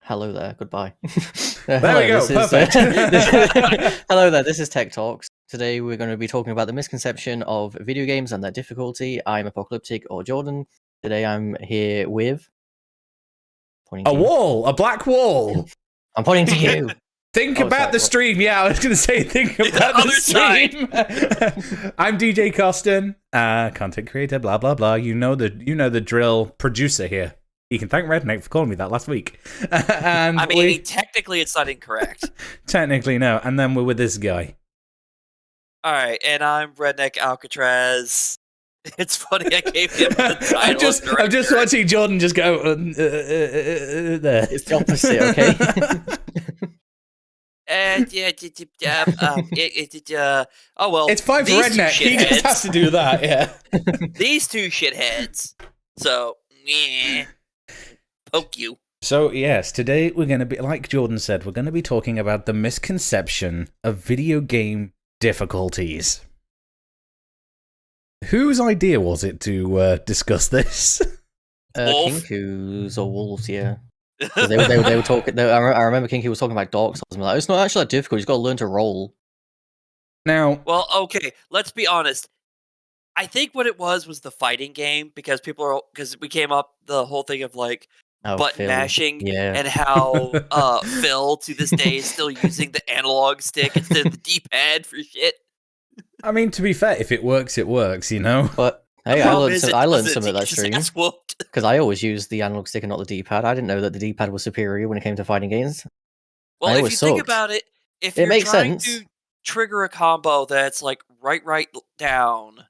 Hello there. Goodbye. There we go. Perfect. Hello there. This is TekTox. Today we're going to be talking about the misconception of video games and their difficulty. I'm Apocalyptic or Jordan. Today I'm here with pointing A to you. wall, a black wall. I'm pointing to you. Think Oh, about sorry, the what? stream. Yeah, I was going to say think about the other stream. I'm DJ Costin, content creator, blah blah blah. You know the drill. Producer here. You can thank Redneck for calling me that last week. And I mean, technically, it's not incorrect. technically no. And then we're with this guy. All right, and I'm Redneck Alcatraz. It's funny I gave him the title. I'm just watching Jordan just go there. It's the opposite, okay? Oh well. It's fine for these two Redneck. He just shitheads- has to do that. Yeah. These two shitheads. So, poke you. So, yes, today we're going to be, like Jordan said, we're going to be talking about the misconception of video game difficulties. Whose idea was it to discuss this? Wolf? Kinku's or Wolves, yeah. 'Cause They were talking. I remember Kinky was talking about Dark Souls. And like, it's not actually that difficult. You've got to learn to roll. Now, Well, okay, let's be honest. I think what it was the fighting game because we came up the whole thing of like Oh, button Phil. mashing Yeah. and how Phil to this day is still using the analog stick instead of the D-pad for shit. I mean, to be fair, if it works, you know? But hey, I learned some of that His stream. ass whooped. Because I always used the analog stick and not the D-pad. I didn't know that the D-pad was superior when it came to fighting games. Well, I if you always think sucked. about it, if It you're makes trying sense. to trigger a combo that's like right down,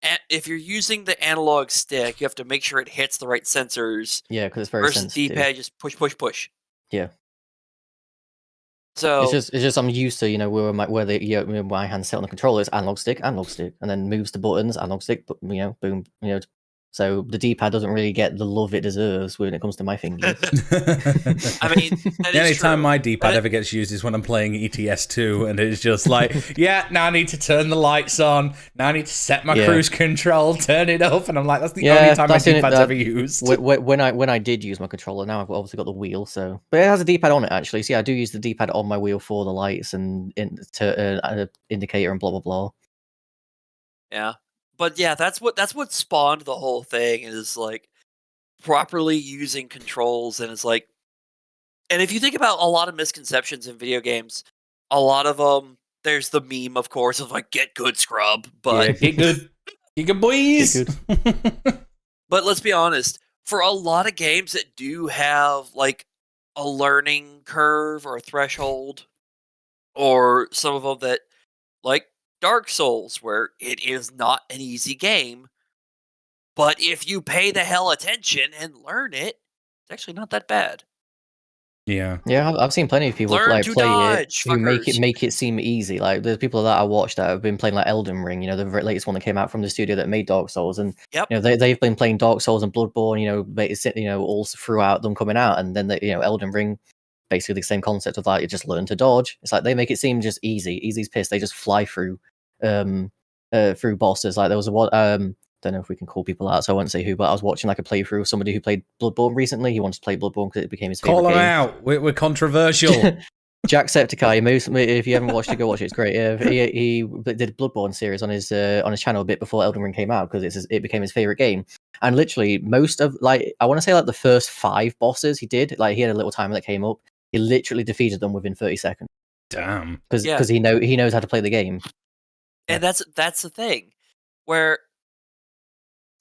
and if you're using the analog stick, you have to make sure it hits the right sensors. Yeah, because it's very Versus sensitive. D-pad, just push. Yeah. So It's just I'm used to where my hand's set on the controller is analog stick, and then moves to buttons, analog stick, but boom, So the D-pad doesn't really get the love it deserves when it comes to my fingers. I mean, that The only is time true. my D-pad But ever gets used is when I'm playing ETS2, and it's just like, yeah, now I need to turn the lights on, now I need to set my cruise control, turn it up, and I'm like, that's the only time my D-pad's ever used. When I did use my controller, now I've obviously got the wheel, but it has a D-pad on it actually. So yeah, I do use the D-pad on my wheel for the lights and indicator and blah blah blah. Yeah. But yeah, that's what spawned the whole thing is like properly using controls and it's like and if you think about a lot of misconceptions in video games, a lot of them there's the meme of course of like get good scrub, but Get good boys. Get good. But let's be honest, for a lot of games that do have like a learning curve or a threshold or some of them that like Dark Souls, where it is not an easy game, but if you pay the hell attention and learn it, it's actually not that bad. Yeah. Yeah, I've seen plenty of people Learn to play dodge, it who fuckers. make it seem easy. Like there's people that I watched that have been playing like Elden Ring, the very latest one that came out from the studio that made Dark Souls, and Yep. they've been playing Dark Souls and Bloodborne, all throughout them coming out, and then Elden Ring, basically the same concept of like you just learn to dodge. It's like they make it seem just easy as piss. They just fly through bosses. Like there was don't know if we can call people out, so I won't say who, but I was watching like a playthrough of somebody who played Bloodborne recently. He wanted to play Bloodborne because it became his favorite Call him game. out. We're controversial. Jacksepticeye, if you haven't watched it, go watch it. It's great. He did a Bloodborne series on his channel a bit before Elden Ring came out because it became his favorite game. And literally most of I want to say like the first 5 bosses he did, like he had a little timer that came up. He literally defeated them within 30 seconds. Damn. Because he knows how to play the game. And that's the thing. Where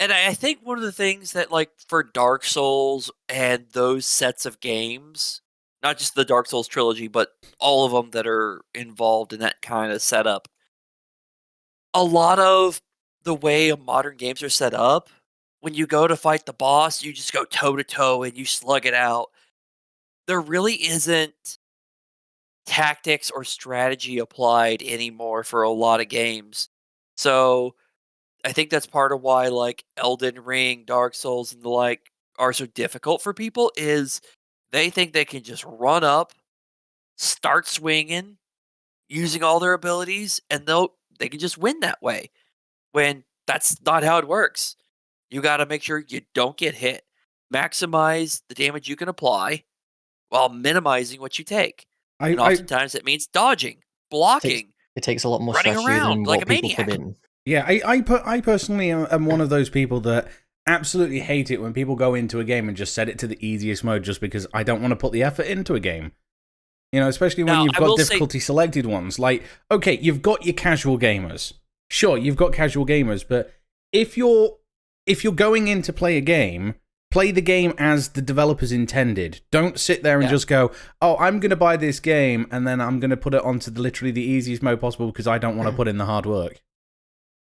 and I think one of the things that like for Dark Souls and those sets of games, not just the Dark Souls trilogy, but all of them that are involved in that kind of setup, a lot of the way modern games are set up, when you go to fight the boss, you just go toe to toe and you slug it out. There really isn't tactics or strategy applied anymore for a lot of games. So I think that's part of why like Elden Ring, Dark Souls, and the like are so difficult for people is they think they can just run up, start swinging, using all their abilities, and they can just win that way. When that's not how it works. You got to make sure you don't get hit, maximize the damage you can apply, while minimizing what you take. And I oftentimes it means dodging, blocking, It takes a lot more running strategy around than like what a people put maniac. in. Yeah, I personally am one of those people that absolutely hate it when people go into a game and just set it to the easiest mode just because I don't want to put the effort into a game. You know, especially when Now, you've I got will difficulty selected ones. Like, okay, you've got your casual gamers. Sure, you've got casual gamers, but if you're going in to play a game, play the game as the developers intended. Don't sit there and just go, oh, I'm going to buy this game and then I'm going to put it onto literally the easiest mode possible because I don't want to put in the hard work.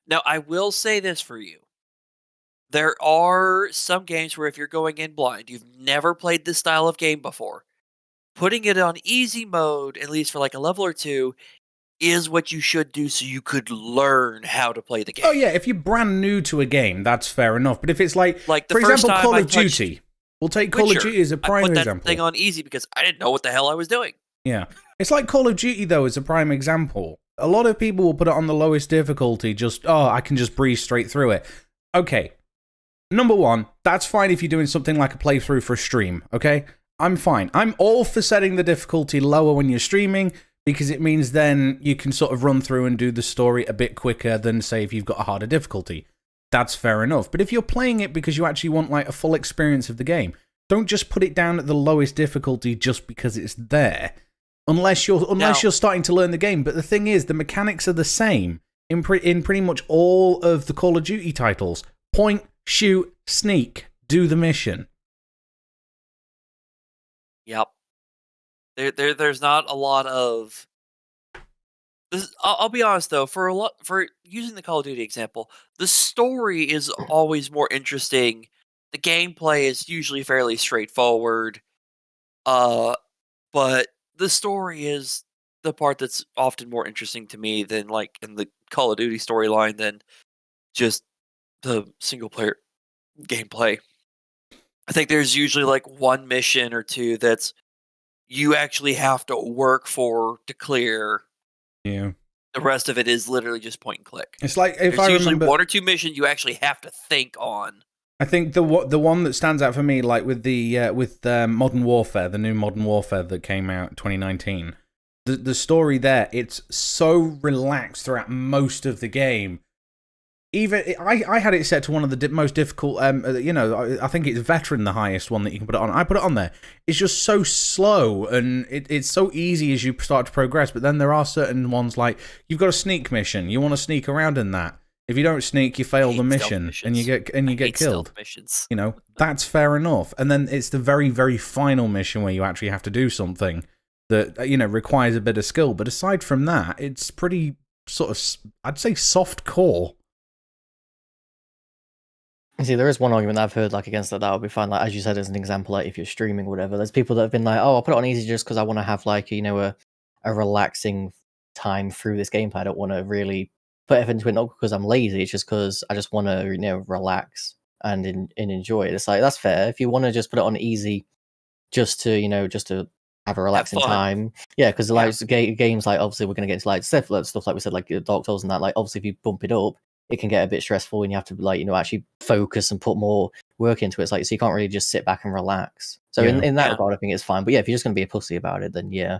Now, I will say this for you. There are some games where if you're going in blind, you've never played this style of game before, putting it on easy mode, at least for like a level or two, is what you should do so you could learn how to play the game. Oh yeah, if you're brand new to a game, that's fair enough. But if it's like the for first example, time Call I of touched Duty, we'll take Call of Witcher, Duty as a I prime put that example. thing on easy because I didn't know what the hell I was doing. Yeah. It's like Call of Duty, though, as a prime example. A lot of people will put it on the lowest difficulty, I can just breeze straight through it. Okay. Number one, that's fine if you're doing something like a playthrough for a stream, okay? I'm fine. I'm all for setting the difficulty lower when you're streaming, because it means then you can sort of run through and do the story a bit quicker than, say, if you've got a harder difficulty. That's fair enough. But if you're playing it because you actually want, like, a full experience of the game, don't just put it down at the lowest difficulty just because it's there. Unless you're starting to learn the game. But the thing is, the mechanics are the same in pretty much all of the Call of Duty titles. Point, shoot, sneak, do the mission. Yep. There's not a lot of this. I'll be honest though, for using the Call of Duty example, the story is always more interesting. The gameplay is usually fairly straightforward. But the story is the part that's often more interesting to me than like in the Call of Duty storyline than just the single player gameplay. I think there's usually like one mission or two that's you actually have to work for to clear. Yeah. The rest of it is literally just point and click. It's like if there's I usually remember, one or two missions you actually have to think on. I think the one that stands out for me, like with the Modern Warfare, the new Modern Warfare that came out in 2019, the story there, it's so relaxed throughout most of the game. Even I had it set to one of the most difficult. I think it's Veteran, the highest one that you can put it on. I put it on there. It's just so slow and it's so easy as you start to progress. But then there are certain ones like you've got a sneak mission. You want to sneak around in that. If you don't sneak, you fail the mission and you get killed. Missions. You know, that's fair enough. And then it's the very, very final mission where you actually have to do something that requires a bit of skill. But aside from that, it's pretty sort of, I'd say, soft core. See, there is one argument that I've heard like against that would be fine. Like as you said, as an example, like if you're streaming or whatever, there's people that have been like, "Oh, I'll put it on easy just because I want to have like a relaxing time through this gameplay. I don't want to really put effort into it, not because I'm lazy. It's just because I just want to relax and enjoy it. It's like that's fair. If you want to just put it on easy, just to have a relaxing time, yeah. Because like games like obviously we're gonna get into like stuff like we said like Dark Souls and that. Like obviously if you bump it up, it can get a bit stressful and you have to actually focus and put more work into it. It's like, so you can't really just sit back and relax. So in that regard, I think it's fine. But yeah, if you're just going to be a pussy about it, then yeah.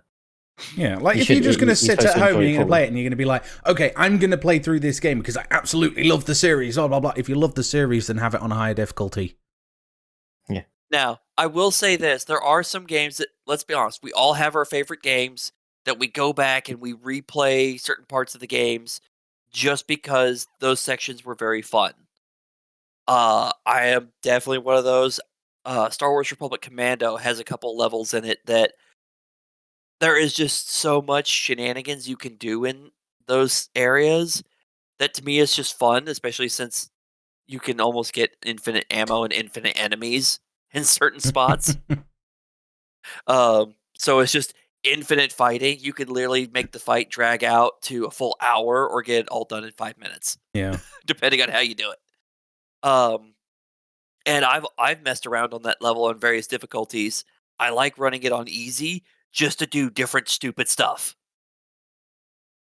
Yeah, like if you're just going to sit at home and you're going to play it and you're going to be like, okay, I'm going to play through this game because I absolutely love the series, blah, blah, blah. If you love the series, then have it on a higher difficulty. Yeah. Now, I will say this. There are some games that, let's be honest, we all have our favorite games that we go back and we replay certain parts of the games just because those sections were very fun. I am definitely one of those. Star Wars Republic Commando has a couple levels in it that there is just so much shenanigans you can do in those areas that to me is just fun, especially since you can almost get infinite ammo and infinite enemies in certain spots. So it's just infinite fighting. You could literally make the fight drag out to a full hour or get it all done in 5 minutes. Yeah. Depending on how you do it. And I've messed around on that level on various difficulties. I like running it on easy just to do different stupid stuff.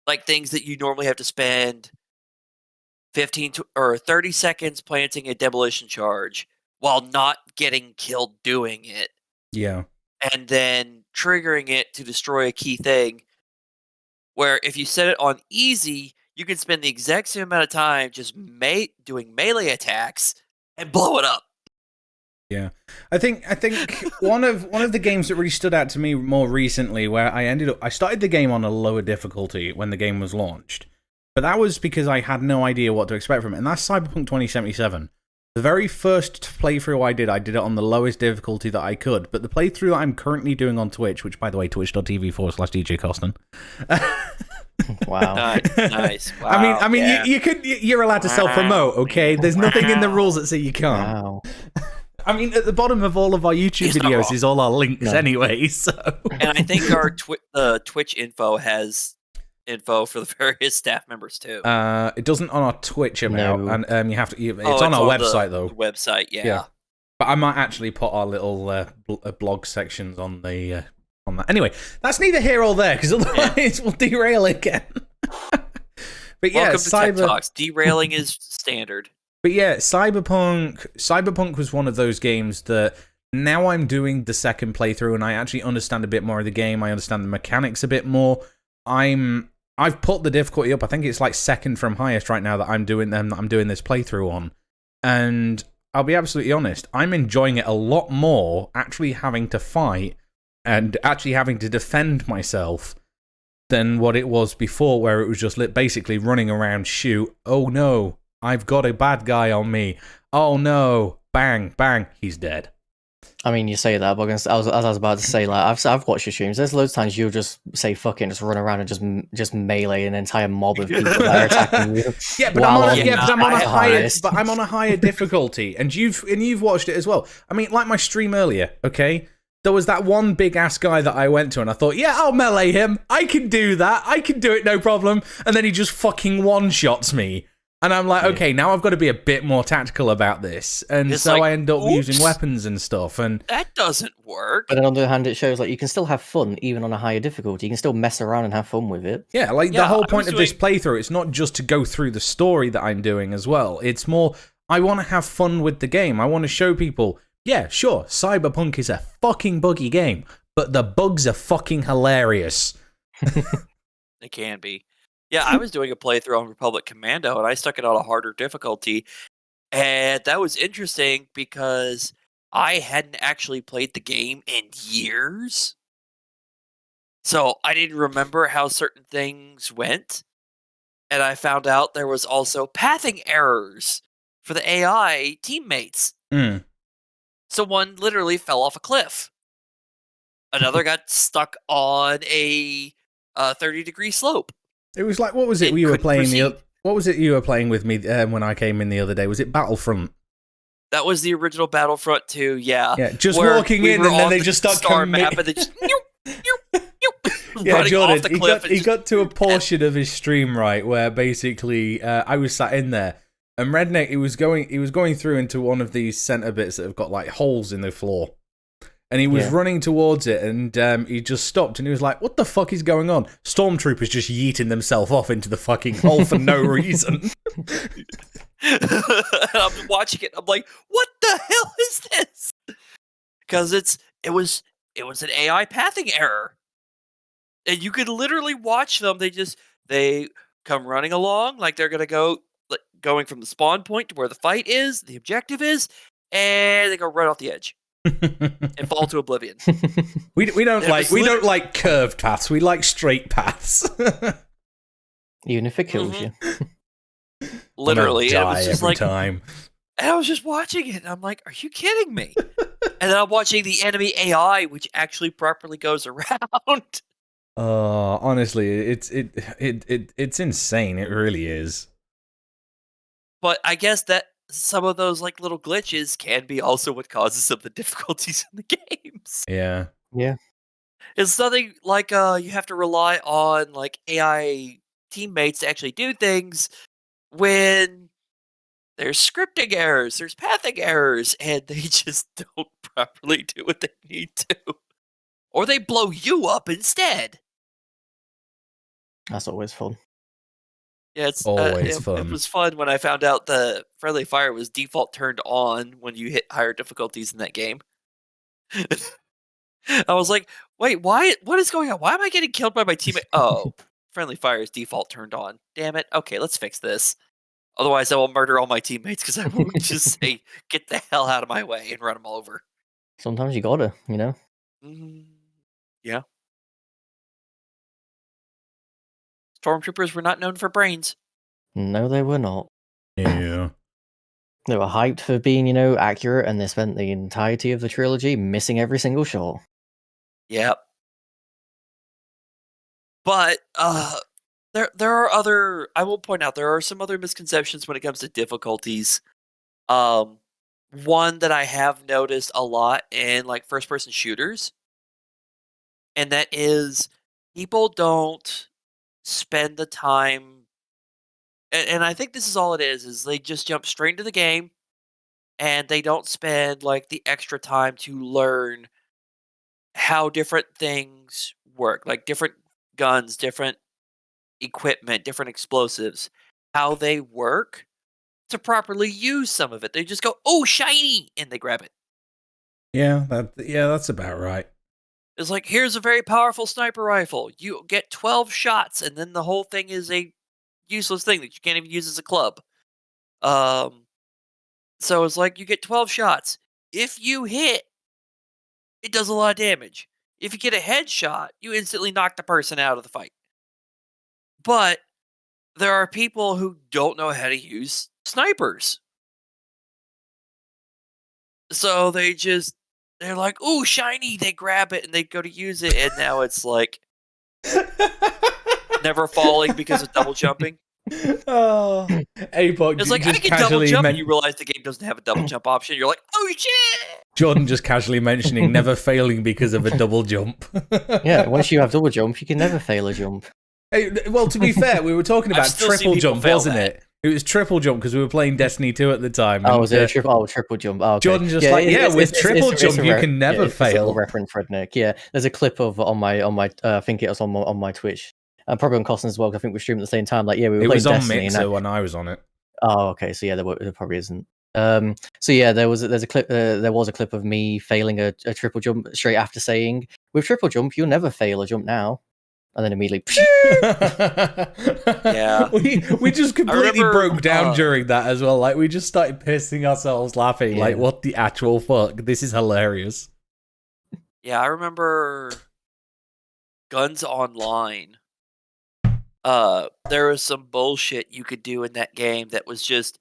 Like things that you normally have to spend 15 or 30 seconds planting a demolition charge while not getting killed doing it. Yeah. and then triggering it to destroy a key thing. Where if you set it on easy, you can spend the exact same amount of time just doing melee attacks and blow it up. Yeah, I think one of the games that really stood out to me more recently, where I started the game on a lower difficulty when the game was launched, but that was because I had no idea what to expect from it, and that's Cyberpunk 2077. The very first playthrough I did it on the lowest difficulty that I could, but the playthrough that I'm currently doing on Twitch, which by the way, twitch.tv/DJ Costin. Wow. Nice. Wow. I mean, yeah. You're allowed to self-promote, okay? There's nothing in the rules that say you can't. Wow. I mean, at the bottom of all of our YouTube videos is all our links anyway, so... And I think our Twitch info has info for the various staff members too. It doesn't on our Twitch account, and you have to. It's on our website though. The website, yeah. But I might actually put our little blog sections on the on that. Anyway, that's neither here or there because otherwise we'll derail again. But yeah, welcome to TekTox. Derailing is standard. But yeah, Cyberpunk was one of those games that now I'm doing the second playthrough and I actually understand a bit more of the game. I understand the mechanics a bit more. I've put the difficulty up. I think it's like second from highest right now that I'm doing this playthrough on. And I'll be absolutely honest, I'm enjoying it a lot more actually having to fight and actually having to defend myself than what it was before, where it was just basically running around, shoot. Oh no, I've got a bad guy on me. Oh no, bang, bang, he's dead. I mean, you say that, but as I was about to say, like I've watched your streams. There's loads of times you'll just say "fuck it" and just run around and just melee an entire mob of people that are attacking you. Yeah, but I'm on a higher difficulty, and you've watched it as well. I mean, like my stream earlier, okay? There was that one big ass guy that I went to, and I thought, yeah, I'll melee him. I can do that. I can do it, no problem. And then he just fucking one shots me. And I'm like, okay, now I've got to be a bit more tactical about this. And it's so I end up using weapons and stuff. And that doesn't work. But on the other hand, it shows like you can still have fun even on a higher difficulty. You can still mess around and have fun with it. Yeah, the whole point of this playthrough, it's not just to go through the story that I'm doing as well. It's more, I want to have fun with the game. I want to show people, yeah, sure, Cyberpunk is a fucking buggy game, but the bugs are fucking hilarious. They can be. Yeah, I was doing a playthrough on Republic Commando, and I stuck it on a harder difficulty. And that was interesting because I hadn't actually played the game in years. So I didn't remember how certain things went. And I found out there was also pathing errors for the AI teammates. So one literally fell off a cliff. Another got stuck on a 30-degree slope. It was like, what was it you were playing? What was it you were playing with me when I came in the other day? Was it Battlefront? That was the original Battlefront 2, yeah. Yeah, just walking in and then they just start coming. Map and they just yeah, Jordan, he got to a portion of his stream right where basically I was sat in there and Redneck he was going through into one of these center bits that have got like holes in the floor. And he was running towards it, and he just stopped, and he was like, what the fuck is going on? Stormtroopers just yeeting themselves off into the fucking hole for no reason. I'm watching it, I'm like, what the hell is this? Because it was an AI pathing error. And you could literally watch them, they come running along, like they're going to going from the spawn point to where the fight is, the objective is, and they go right off the edge. And fall to oblivion. We don't like curved paths. We like straight paths. Even if it kills you. Literally, die it was just every time. And I was just watching it, and I'm like, "Are you kidding me?" And then I'm watching the enemy AI, which actually properly goes around. Honestly, it's insane. It really is. But I guess that some of those like little glitches can be also what causes some of the difficulties in the games. Yeah. It's nothing like you have to rely on like AI teammates to actually do things when there's scripting errors, there's pathing errors, and they just don't properly do what they need to. Or they blow you up instead. That's always fun. Yeah, it's always fun. It was fun when I found out the friendly fire was default turned on when you hit higher difficulties in that game. I was like, wait, why? What is going on? Why am I getting killed by my teammate? Oh, friendly fire is default turned on. Damn it. Okay, let's fix this. Otherwise, I will murder all my teammates because I will just say, get the hell out of my way and run them over. Sometimes you gotta, Mm, yeah. Stormtroopers were not known for brains. No, they were not. Yeah. They were hyped for being, accurate, and they spent the entirety of the trilogy missing every single shot. Yep. But there are other. I will point out there are some other misconceptions when it comes to difficulties. One that I have noticed a lot in like first person shooters, and that is people don't spend the time, and I think this is all it is they just jump straight into the game and they don't spend like the extra time to learn how different things work, like different guns, different equipment, different explosives, how they work to properly use some of it. They just go, "Oh, shiny," and they grab it. Yeah, that's about right. It's like, here's a very powerful sniper rifle. You get 12 shots, and then the whole thing is a useless thing that you can't even use as a club. So it's like you get 12 shots. If you hit, it does a lot of damage. If you get a headshot, you instantly knock the person out of the fight. But there are people who don't know how to use snipers. So they're like, "Ooh, shiny!" They grab it and they go to use it, and now it's like never falling because of double jumping. Oh, Apok, It's like I can double jump, and you realize the game doesn't have a double jump option. You're like, "Oh shit!" Jordan just casually mentioning never failing because of a double jump. Yeah, once you have double jump, you can never fail a jump. Hey, well, to be fair, we were talking about triple jump, wasn't it? It was triple jump because we were playing Destiny 2 at the time. Oh, was it triple jump? Oh, okay. Jordan just with triple jump you can never fail. It's a reference, Redneck. Yeah, there's a clip of on my I think it was on my Twitch. Probably on Costin's as well. I think we streamed at the same time. Like, yeah, we were playing Destiny. It was on Mixer when I was on it. Oh, okay. So yeah, there probably isn't. So yeah, there's a clip. There was a clip of me failing a triple jump straight after saying, "With triple jump, you'll never fail a jump now." And then immediately, yeah, we just completely broke down during that as well. Like we just started pissing ourselves laughing. Yeah. Like, what the actual fuck? This is hilarious. Yeah, I remember Guns Online. There was some bullshit you could do in that game that was just.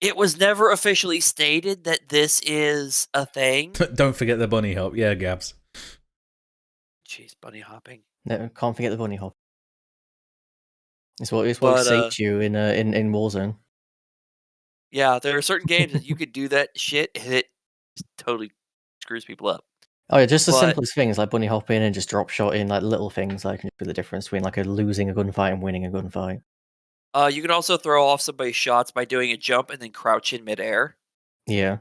It was never officially stated that this is a thing. Don't forget the bunny hop. Yeah, Gabs. Jeez, bunny hopping. No, can't forget the bunny hop. It's what saves you in Warzone. Yeah, there are certain games that you could do that shit and it totally screws people up. Oh yeah, just the simplest things like bunny hopping and just drop shotting, like little things like can be the difference between like losing a gunfight and winning a gunfight. You can also throw off somebody's shots by doing a jump and then crouch in midair. Yeah.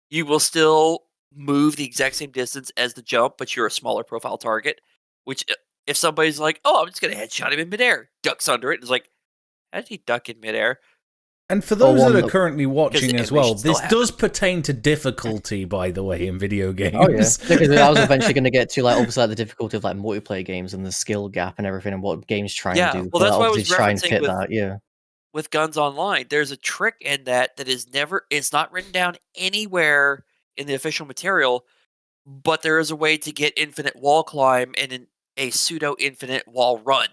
You will still move the exact same distance as the jump, but you're a smaller profile target. Which, if somebody's like, "Oh, I'm just gonna headshot him in midair," ducks under it, it's like, how did he duck in midair? And for those that are currently watching as well, this does pertain to difficulty, by the way, in video games. Oh yeah, because I was eventually going to get to like obviously like, the difficulty of like multiplayer games and the skill gap and everything, and what games try and do. Well, that's why I was try and referencing fit that. Yeah. With Guns Online, there's a trick in that is it's not written down anywhere in the official material, but there is a way to get infinite wall climb and a pseudo-infinite wall run.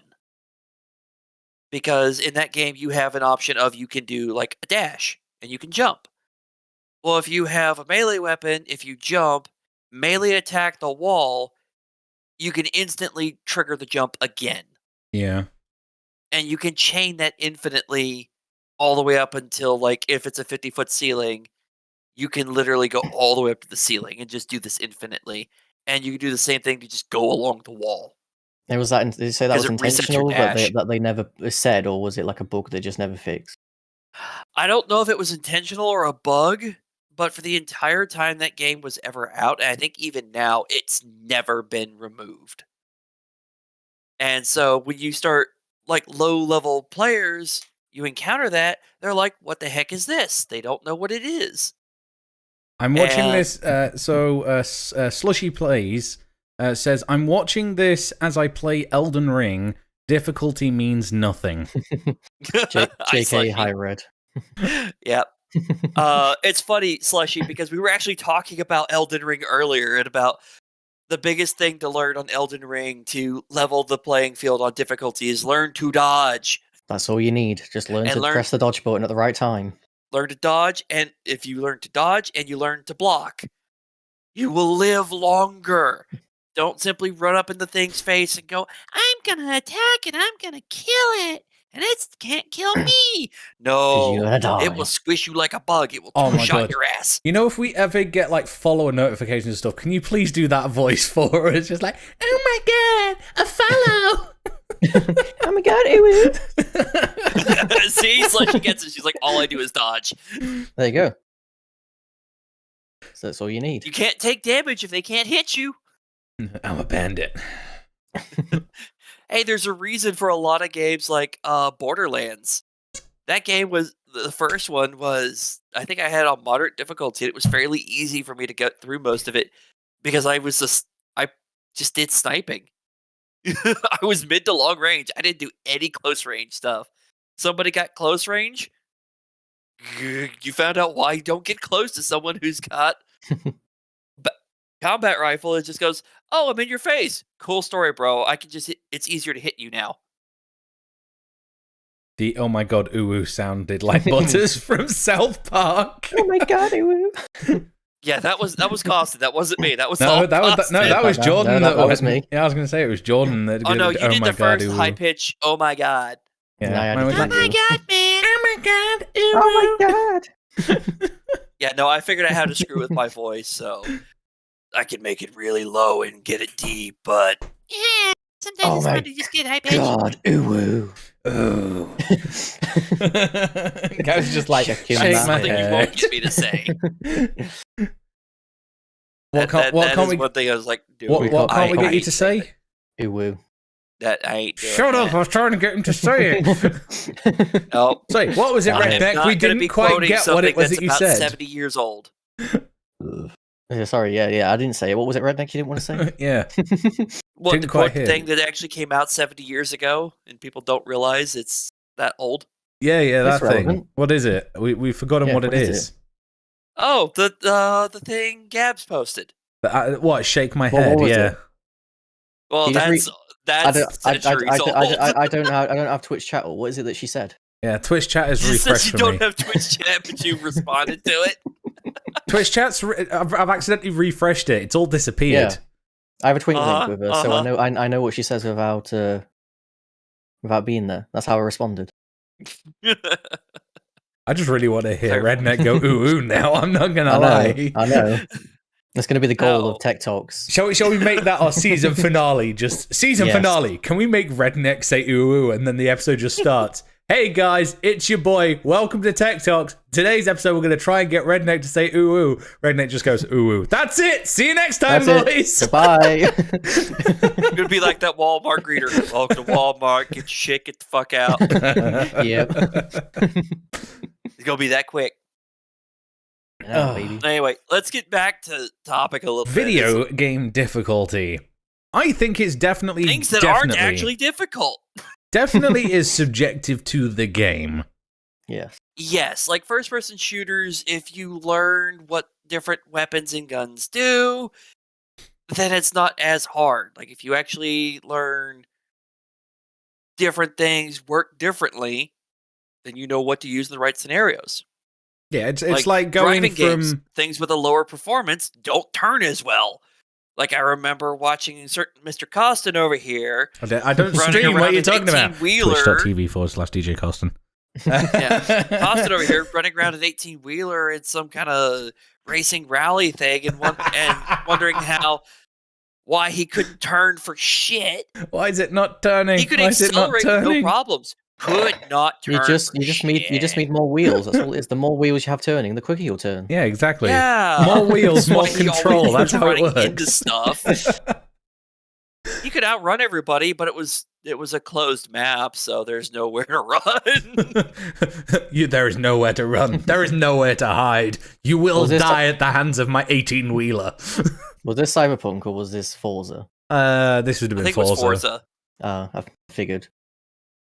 Because in that game, you have an option of you can do like a dash and you can jump. Well, if you have a melee weapon, if you jump, melee attack the wall, you can instantly trigger the jump again. Yeah. And you can chain that infinitely all the way up until, like, if it's a 50-foot ceiling, you can literally go all the way up to the ceiling and just do this infinitely. And you can do the same thing to just go along the wall. It was that. Did you say that was intentional, that they never said, or was it like a bug they just never fixed? I don't know if it was intentional or a bug, but for the entire time that game was ever out, and I think even now, it's never been removed. And so when you start, like, low-level players, you encounter that, they're like, what the heck is this? They don't know what it is. I'm watching And- this. Slushy Plays says, I'm watching this as I play Elden Ring. Difficulty means nothing. JK High Red. Yep. It's funny, Slushy, because we were actually talking about Elden Ring earlier and about the biggest thing to learn on Elden Ring to level the playing field on difficulty is learn to dodge. That's all you need. Just learn And to press the dodge button at the right time. Learn to dodge, and if you learn to dodge and you learn to block, you will live longer. Don't simply run up in the thing's face and go, I'm gonna attack and I'm gonna kill it, and it can't kill me. No, you're gonna die. it will squish you like a bug. It will Oh my two-shot God. your ass. You know, if we ever get like follower notifications and stuff, can you please do that voice for us? Just like, oh my God, a follow. Oh my God, ew. See, Slushy gets it. She's like, all I do is dodge. There you go. So that's all you need. You can't take damage if they can't hit you. I'm a bandit. Hey, there's a reason for a lot of games like Borderlands. That game was the first one was I think I had on moderate difficulty. It was fairly easy for me to get through most of it because I just did sniping. I was mid to long range. I didn't do any close range stuff. Somebody got close range. You found out why you don't get close to someone who's got combat rifle. It just goes, oh, I'm in your face. Cool story, bro. I can just it's easier to hit you now. The oh my God, ooh sounded like Butters from South Park. Oh my God, ew. Yeah, that was Costin. That wasn't me. That was No, all that was Costin. Jordan. No, that was me. Yeah, I was going to say it was Jordan that Oh did no, it. you did my the first God, ooh. high pitch. Oh my God. Yeah. No, I Mine was didn't. like, God, man. oh my God, ooh. Oh my God. Yeah, no, I figured out how to screw with my voice, so I can make it really low and get it deep. But yeah, sometimes Oh it's my fun to just get high pitch. God, ooh. Ooh. Guy's just like, Check him shake out. my Something you head. won't get me to say. What can't we one thing I was like, dude, what can't we get you to say? Ooh. That I ain't doing Shut up! that. I was trying to get him to say it. No, Sorry, what was it, I am Redneck? not We gonna be didn't quite quoting get what it something was that's that you about said. 70 years old. Yeah, sorry, yeah, I didn't say it. What was it, Redneck? You didn't want to say? Yeah. What Didn't the quite quote hear. thing that actually came out 70 years ago, and people don't realize it's that old? Yeah, that It's thing. relevant. What is it? We've forgotten Yeah, what it what is is. Oh, the thing Gabs posted. What? Shake my What head. was Yeah. it? Well, You just that's centuries old. I don't have Twitch chat. What is it that she said? Yeah. Twitch chat is She says refreshed you for don't me. have Twitch chat, but you responded to it. Twitch chat's. I've accidentally refreshed it. It's all disappeared. Yeah. I have a tweet Uh-huh, link with her, so I know what she says without being there. That's how I responded. I just really want to hear Sorry. Redneck go ooh now. I'm not gonna I lie. know. That's going to be the goal No. of TekTox. Shall we make that our season finale? Just season Yes. finale. Can we make Redneck say ooh and then the episode just starts? Hey guys, it's your boy. Welcome to TekTox. Today's episode, we're going to try and get Redneck to say ooh. Redneck just goes ooh. That's it. See you next time, That's boys. it. Goodbye. It's gonna be like that Walmart greeter. Welcome to Walmart. Get your shit. Get the fuck out. Yep. It's gonna be that quick. Oh, baby. Anyway, let's get back to topic a little bit. Video game difficulty. I think it's definitely Things that aren't actually difficult. definitely is subjective to the game. Yes. Yes, like first-person shooters, if you learn what different weapons and guns do, then it's not as hard. Like if you actually learn different things work differently, then you know what to use in the right scenarios. Yeah, it's like going driving from games, things with a lower performance don't turn as well. Like I remember watching certain Mr. Costin over here. I don't running stream. What around are you an talking about? 18-wheeler. Twitch.tv/DJ Costin. Yeah, Costin over here running around an 18-wheeler in some kind of racing rally thing, and wondering why he couldn't turn for shit. Why is it not turning? He could Why is it not accelerate no turning? problems. Could not turn. You just need more wheels. That's all it is. The more wheels you have turning, the quicker you'll turn. Yeah, exactly. Yeah, More wheels, That's more why he control. always That's was how it running works. into stuff. He could outrun everybody, but it was it was a closed map, so there's nowhere to run. There is nowhere to run. There is nowhere to hide. You will Was this- die at the hands of my 18-wheeler. Was this Cyberpunk or was this Forza? This would have I been think it was Forza. Forza. I figured.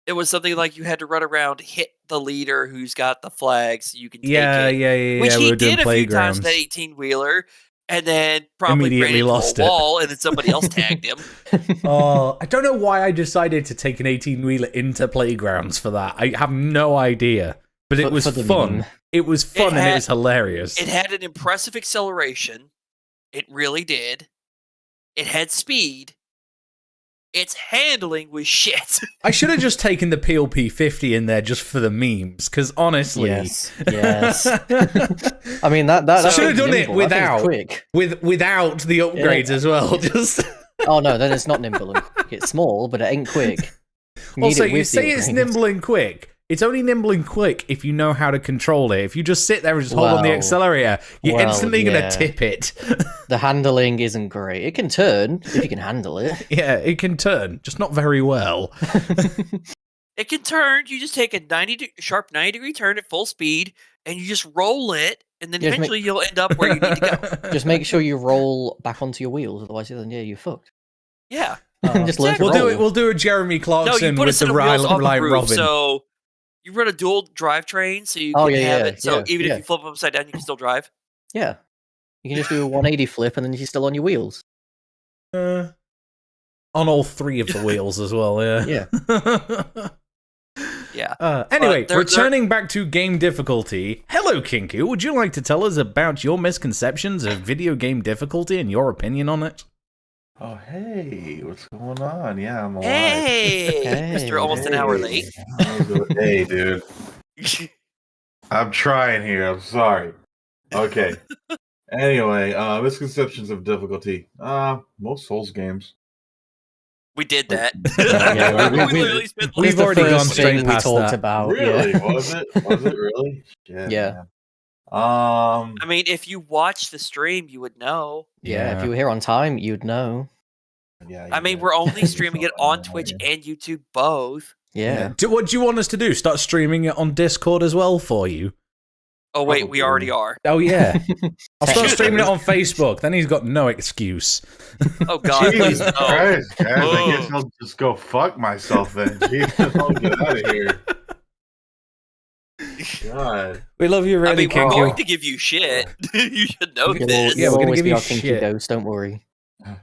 It was something like you had to run around, hit the leader who's got the flag, so you can take Yeah, it. yeah. Which we he were doing did a few times playgrounds. with that 18-wheeler, and then probably Immediately ran into lost a it. wall, and then somebody else tagged him. Oh, I don't know why I decided to take an 18-wheeler into playgrounds for that. I have no idea. But it was For the fun. meme. It was fun and it was hilarious. It had an impressive acceleration. It really did. It had speed. Its handling was shit. I should have just taken the PLP 50 in there just for the memes, because honestly... Yes. I mean, that should have done it nimble. That thing's without quick. without the upgrades as well. Just Oh no, then it's not nimble and quick. It's small, but it ain't quick. also, you say it's nimble and quick. It's only nimble and quick if you know how to control it. If you just sit there and just hold on the accelerator, you're instantly going to tip it. The handling isn't great. It can turn if you can handle it. Yeah, it can turn, just not very well. It can turn. You just take a sharp 90-degree turn at full speed, and you just roll it, and then eventually you'll end up where you need to go. Just make sure you roll back onto your wheels, otherwise, then you're fucked. Yeah. Just learn to roll. We'll do a Jeremy Clarkson no, you put with the wheels off Reliant roof, Robin. So you run a dual drivetrain, so you can have it. So even if you flip upside down, you can still drive. Yeah. You can just do a 180 flip, and then you're still on your wheels. On all three of the wheels as well, yeah. Yeah. Anyway, returning back to game difficulty. Hello, Kinku. Would you like to tell us about your misconceptions of video game difficulty and your opinion on it? Oh, hey, what's going on? Yeah, I'm alive. Hey, Mr. Almost an hour late. Hey, dude. I'm trying here. I'm sorry. Okay. Anyway, misconceptions of difficulty. Most Souls games. We did that. We've already gone straight past we talked that. about. Really? Yeah. Was it? Was it really? Yeah. Yeah. I mean, if you watch the stream, you would know. Yeah, if you were here on time, you'd know. Yeah. I mean, we're only streaming it on Twitch and YouTube both. Yeah. What do you want us to do? Start streaming it on Discord as well for you? Oh, wait, we already are. Oh, yeah. I'll start streaming it on Facebook. Then he's got no excuse. Oh, God. Please, no. Christ, guys, I guess I'll just go fuck myself then. Jesus, I'll get out of here. God. We love you, really, I mean, we're Kinku. going to give you shit. You should know this. Yeah, we're gonna give you our kinky shit. ghost, don't worry. Our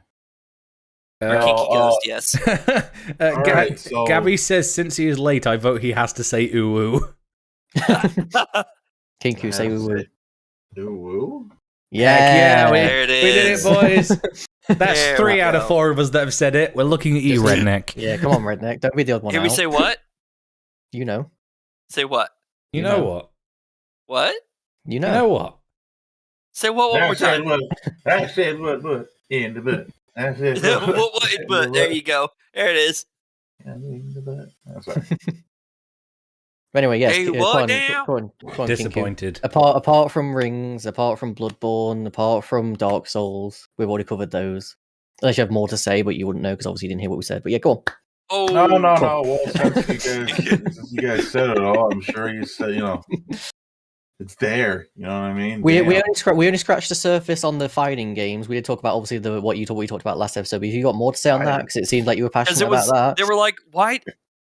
kinky ghost, yes. Right, so- Gabby says since he is late, I vote he has to say ooh ooh. Kinku, say we would. Woo? Yeah. There it We did it, is. boys. That's There 3 we out of go. 4 of us that have said it. We're looking at you, Just- redneck. Yeah, come on, redneck. Don't be the odd one Can we out. say what? You know. Say what? You You know know. what? What? You You know. know what? Say what one more time. I said what in the butt. I said what? But there you go. There it is. In the butt. I'm sorry. But anyway, yes. Hey, go what on, now? go on, Kinku. Disappointed. Apart from Rings, apart from Bloodborne, apart from Dark Souls, we've already covered those. Unless you have more to say, but you wouldn't know because obviously you didn't hear what we said. But yeah, go on. Oh, No. Well, since you guys said it all, I'm sure you said, it's there. You know what I mean? We Damn. only scratched the surface on the fighting games. We did talk about obviously what you talked about last episode. But have you got more to say on that? Because it seemed like you were passionate about that. They were like, why?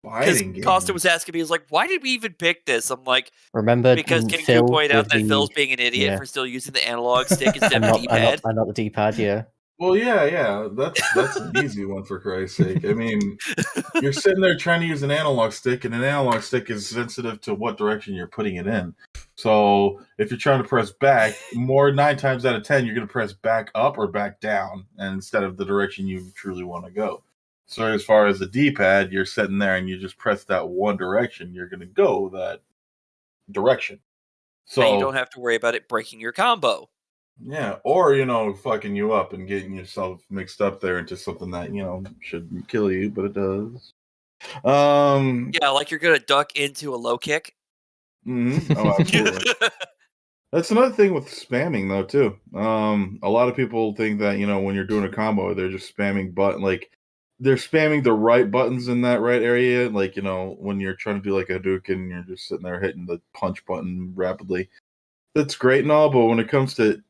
Because Fighting games. Costa was asking me, he was like, why did we even pick this? I'm like, Remember, because Phil King pointed out with that the- Phil's being an idiot yeah. for still using the analog stick instead and of not, the D-pad. and not the D-pad. Yeah. Well, yeah. That's an easy one for Christ's sake. I mean, you're sitting there trying to use an analog stick, and an analog stick is sensitive to what direction you're putting it in. So if you're trying to press back, 9 times out of 10, you're going to press back up or back down, and instead of the direction you truly want to go. So as far as the D-pad, you're sitting there and you just press that one direction, you're going to go that direction. So And you don't have to worry about it breaking your combo. yeah, or fucking you up and getting yourself mixed up there into something that shouldn't kill you, but it does. Yeah, like you're gonna duck into a low kick. Oh, absolutely. That's another thing with spamming, though, too. A lot of people think that when you're doing a combo, they're just spamming button. Like they're spamming the right buttons in that right area. Like, when you're trying to do like a Hadouken, you're just sitting there hitting the punch button rapidly. That's great and all, but when it comes to,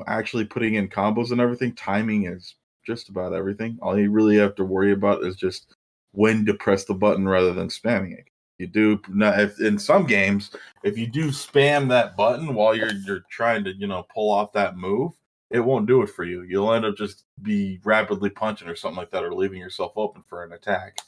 actually putting in combos and everything, timing is just about everything. All you really have to worry about is just when to press the button rather than spamming it. You do in some games, if you do spam that button while you're trying to, pull off that move, it won't do it for you. You'll end up just be rapidly punching or something like that, or leaving yourself open for an attack.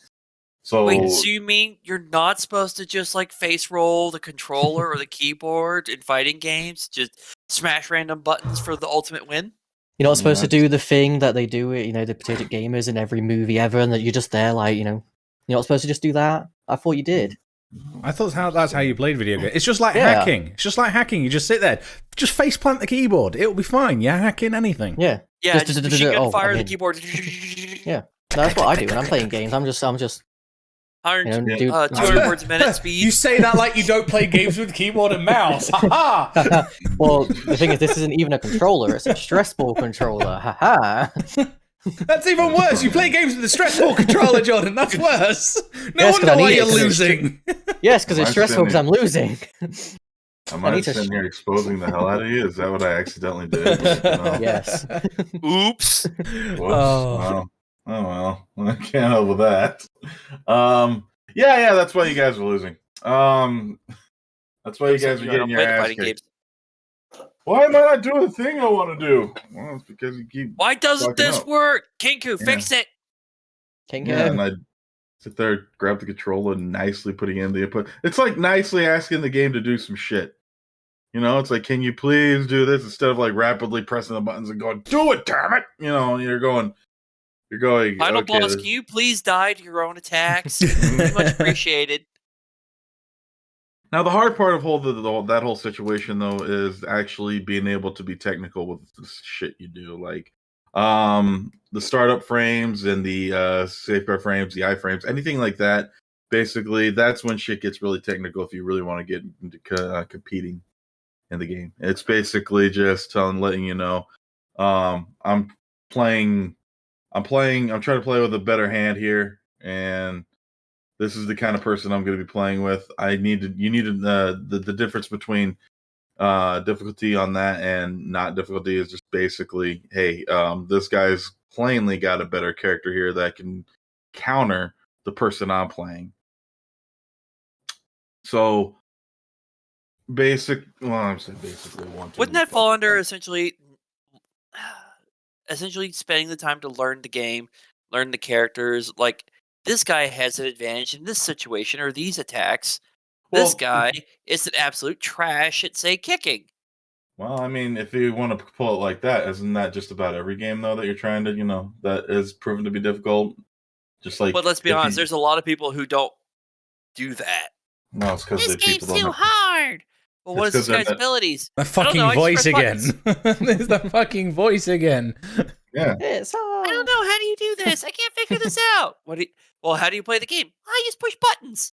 So wait, so you mean you're not supposed to just like face roll the controller or the keyboard in fighting games? Just smash random buttons for the ultimate win? You're not supposed to do the thing that they do, the potato gamers in every movie ever, and that you're just there, like, you're not supposed to just do that? I thought you did. I thought that's how you played video games. It's just like hacking. It's just like hacking. You just sit there, just face plant the keyboard. It'll be fine. You're hacking anything. Yeah. Yeah, just machine gun fire the keyboard. Yeah, that's what I do when I'm playing games. I'm just 200 words a minute speed. You say that like you don't play games with keyboard and mouse. Ha Well, the thing is, this isn't even a controller. It's a stress ball controller. Ha That's even worse. You play games with the stress ball controller, Jordan. That's worse. No Yes, 'cause I wonder why need you're it, 'cause losing. Yes, because it's stressful because I'm losing. Am I sitting here exposing the hell out of you? Is that what I accidentally did? Yes. Oops. Whoops. Oh well, I can't help with that. Yeah, that's why you guys are losing. That's why you guys are getting your ass kicked. Why am I not doing the thing I want to do? Well, it's because you keep. Why doesn't this up. work? Kinku, fix it. Kinku. Yeah, and I sit there, grab the controller, and nicely putting in the input. It's like nicely asking the game to do some shit. It's like, can you please do this, instead of like rapidly pressing the buttons and going, do it, damn it. You're going. Final okay, boss, can you please die to your own attacks? Much appreciated. Now, the hard part of that whole situation, though, is actually being able to be technical with the shit you do. Like, the startup frames and the safeguard frames, the iframes, anything like that. Basically, that's when shit gets really technical if you really want to get into competing in the game. It's basically just letting you know, I'm trying to play with a better hand here, and this is the kind of person I'm going to be playing with. You needed the difference between difficulty on that and not difficulty is just basically, hey, this guy's plainly got a better character here that can counter the person I'm playing. So basically one. Wouldn't that fall under essentially spending the time to learn the game, learn the characters? Like, this guy has an advantage in this situation or these attacks. This guy is an absolute trash at, say, kicking. Well, I mean, if you want to pull it like that, isn't that just about every game, though, that you're trying to, that is proven to be difficult? Just like. But let's be honest, there's a lot of people who don't do that. No, it's because this game's too hard. Well, what is this guy's abilities? The fucking voice again. There's the fucking voice again. Yeah. I don't know. How do you do this? I can't figure this out. How do you play the game? I just push buttons.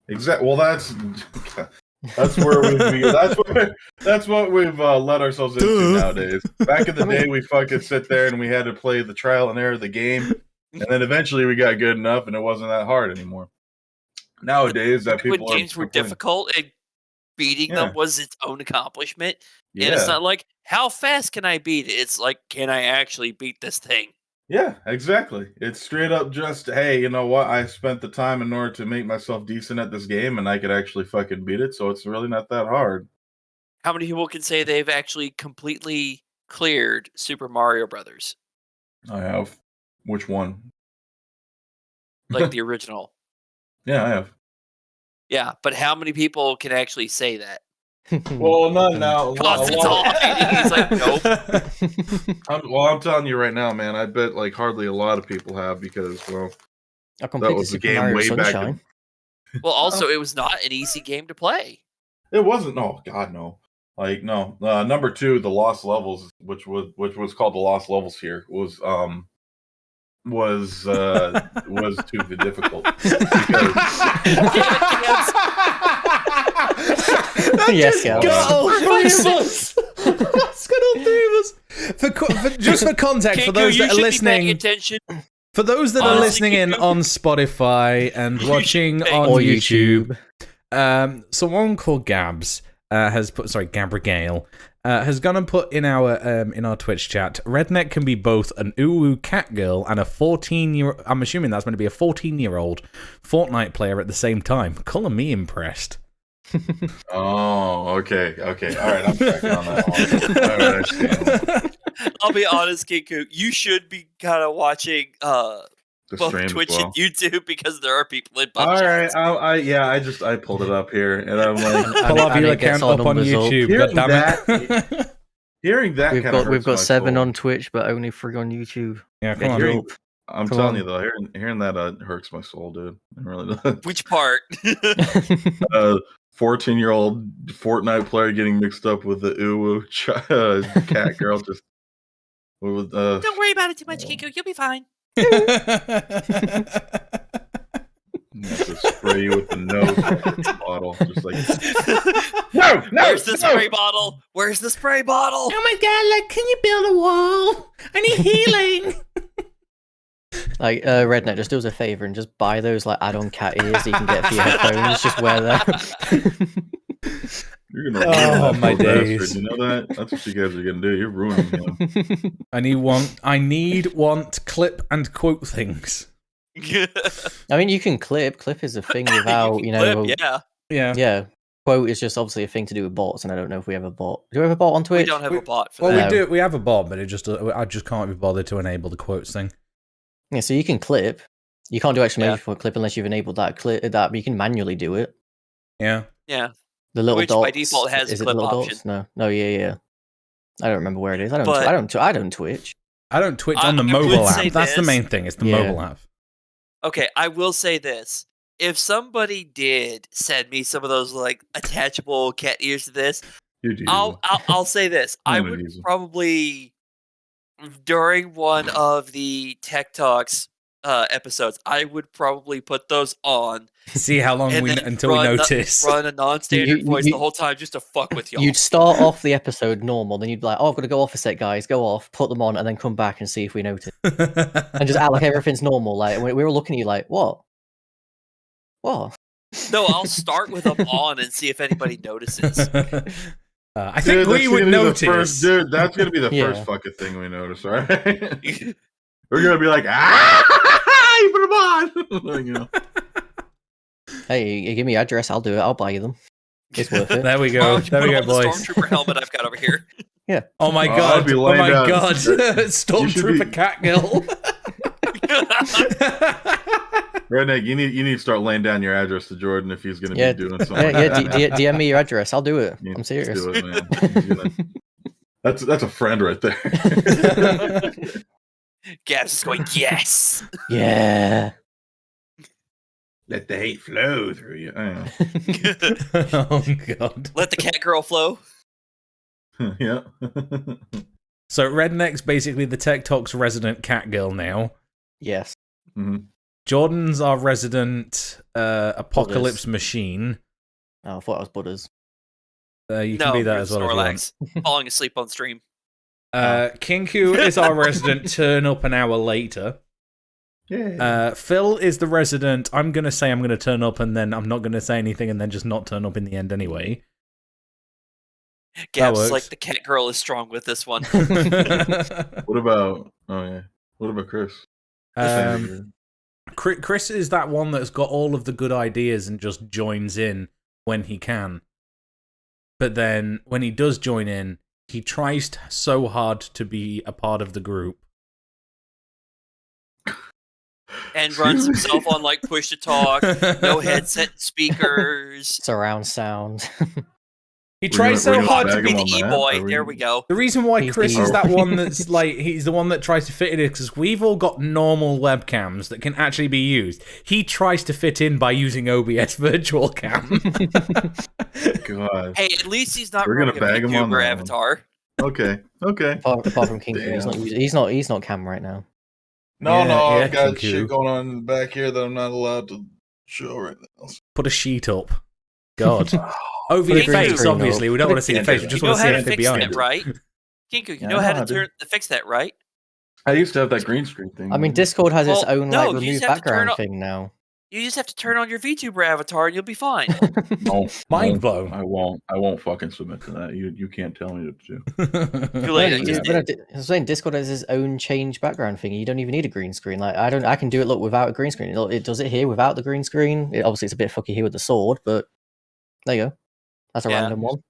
Exactly. Well, that's where that's what we've let ourselves into nowadays. Back in the day, we fucking sit there and we had to play the trial and error of the game, and then eventually we got good enough, and it wasn't that hard anymore. Nowadays, that people when games were difficult and beating them was its own accomplishment. Yeah. And it's not like, how fast can I beat it? It's like, can I actually beat this thing? Yeah, exactly. It's straight up just, hey, you know what? I spent the time in order to make myself decent at this game, and I could actually fucking beat it, so it's really not that hard. How many people can say they've actually completely cleared Super Mario Brothers? I have. Which one? Like the original. Yeah, I have. Yeah, but how many people can actually say that? Well, not now. He's like, nope. I'm telling you right now, man. I bet like hardly a lot of people have because, well, that was the game way back. Well, also, it was not an easy game to play. It wasn't. Oh God, no. Like no. Number 2, the Lost Levels, which was called the Lost Levels here, was too difficult. Yes, got all 3 of us. That's got all 3 of us. For just for context, for those that are listening, attention. For those that are listening in on Spotify and watching on or YouTube, someone called Gabs Gabrielle has gone and put in our Twitch chat, Redneck can be both an uwu cat girl and a 14-year. I'm assuming that's going to be a 14-year-old Fortnite player at the same time. Colour me impressed. Oh, okay. All right, I'm checking on that one. All right, I understand. I'll be honest, Kinko, you should be kind of watching The both stream as Twitch well. and YouTube because there are people in both All right, chats. I pulled it up here, and I'm like, Pull off your account up on YouTube. Hearing God damn it. hearing that kind of we've got 7 on Twitch, but only 3 on YouTube. Yeah, come on. I'm telling you though, hearing that hurts my soul, dude. It really does. Which part? 14-year-old Fortnite player getting mixed up with the uwu cat girl. Just Don't worry about it too much, Kinko. You'll be fine. to spray you with the nose bottle, just like no. Where's the spray bottle? Where's the spray bottle? Oh my god! Like, can you build a wall? I need healing. Like, Redneck, just do us a favor and just buy those like add-on cat ears that you can get for your headphones. Just wear them. You're gonna ruin my poor days. bastard, you know that? That's what you guys are gonna do. You're ruining him. I need want clip and quote things. I mean, you can clip. Clip is a thing without, you know. Clip, yeah. Yeah. Quote is just obviously a thing to do with bots, and I don't know if we have a bot. Do we have a bot on Twitch? We don't have a bot for Well, that. we do. We have a bot, but I just can't be bothered to enable the quotes thing. Yeah, so you can clip. You can't do exclamation point clip unless you've enabled that clip. But you can manually do it. Yeah. Yeah. The little Which dots. by default has is a it clip the little option. dots? No, yeah. I don't remember where it is. I don't Twitch. I don't Twitch on the I mobile would say app. That's the this. main thing. It's the Yeah. mobile app. Okay, I will say this. If somebody did send me some of those like attachable cat ears to this, You do. I'll say this. I I'm gonna would use 'em. probably during one of the TekTox episodes, I would probably put those on See how long and then until we notice. run a non-standard You- voice you- the whole time just to fuck with y'all. You'd start off the episode normal, then you'd be like, "Oh, I've got to go off a sec, guys. Go off, put them on, and then come back and see if we notice." And just act like everything's normal. Like we were looking at you like, "What? What?" No, I'll start with them on and see if anybody notices. I think Dude, we that's would gonna be the notice. first- dude, that's gonna be the Yeah. first fucking thing we notice, right? We're gonna be like, you put them on. You know. Hey, you give me your address, I'll do it. I'll buy you them. It's worth it. There we go. Oh, There we go, put on the boys. Stormtrooper helmet I've got over here. Oh my Oh, god. I'd be Oh laying my down. god. You should Stormtrooper be- Catgill. Redneck, you need to start laying down your address to Jordan if he's gonna Yeah, be doing something. DM me your address. I'll do it. Yeah, I'm let's serious. do it, man. He's gonna- That's a friend right there. Gabs is going, yes. Yeah. Let the hate flow through you. I don't Oh god. Let the cat girl flow. know. Yeah. So Redneck's basically the TekTox resident Catgirl now. Yes. Mhm. Jordan's our resident apocalypse machine. Oh, I thought it was Butters. You can No, be that you're as well if you want. Snorlax. Falling asleep on stream. Kinku is our resident turn up an hour later. Yeah. Phil is the resident. I'm going to say I'm going to turn up and then I'm not going to say anything and then just not turn up in the end anyway. Gabs is works. like, the cat girl is strong with this one. What about? Oh yeah. What about Chris? Chris is that one that's got all of the good ideas and just joins in when he can. But then when he does join in, he tries so hard to be a part of the group. And runs himself on like push to talk, no headset speakers. Surround sound. He tries so gonna hard bag to him be Be on the that? E-boy. Are we- There we go. The reason why He's Chris the- is that one that's like, he's the one that tries to fit it in because we've all got normal webcams that can actually be used. He tries to fit in by using OBS Virtual Cam. God. Hey, at least he's not We're gonna running a bag him on VTuber that one. avatar. Okay. apart from King, Damn. he's not cam right now. No, Yeah, no, yeah, I've got Kinku. shit going on back here that I'm not allowed to show right now. Put a sheet up. God. Over Put a your green face, screen obviously. up. We don't Put want a to see the green face. We screen just You want know to see how to anything fix behind that, it. right? Kinku, you Yeah, know I how know how to to. fix that, right? I used to have that green screen thing. I mean, Discord has its Well, own no, like you remove just have to turn background on- thing now. You just have to turn on your VTuber avatar and you'll be fine. No, Mind no, blown. I won't fucking submit to that. You can't tell me what to do. Too No, late. I just did. I was saying Discord has its own change background thing. You don't even need a green screen. Like I can do it without a green screen. It does it here without the green screen. Obviously it's a bit fucky here with the sword, but there you go. That's a Yeah. random one.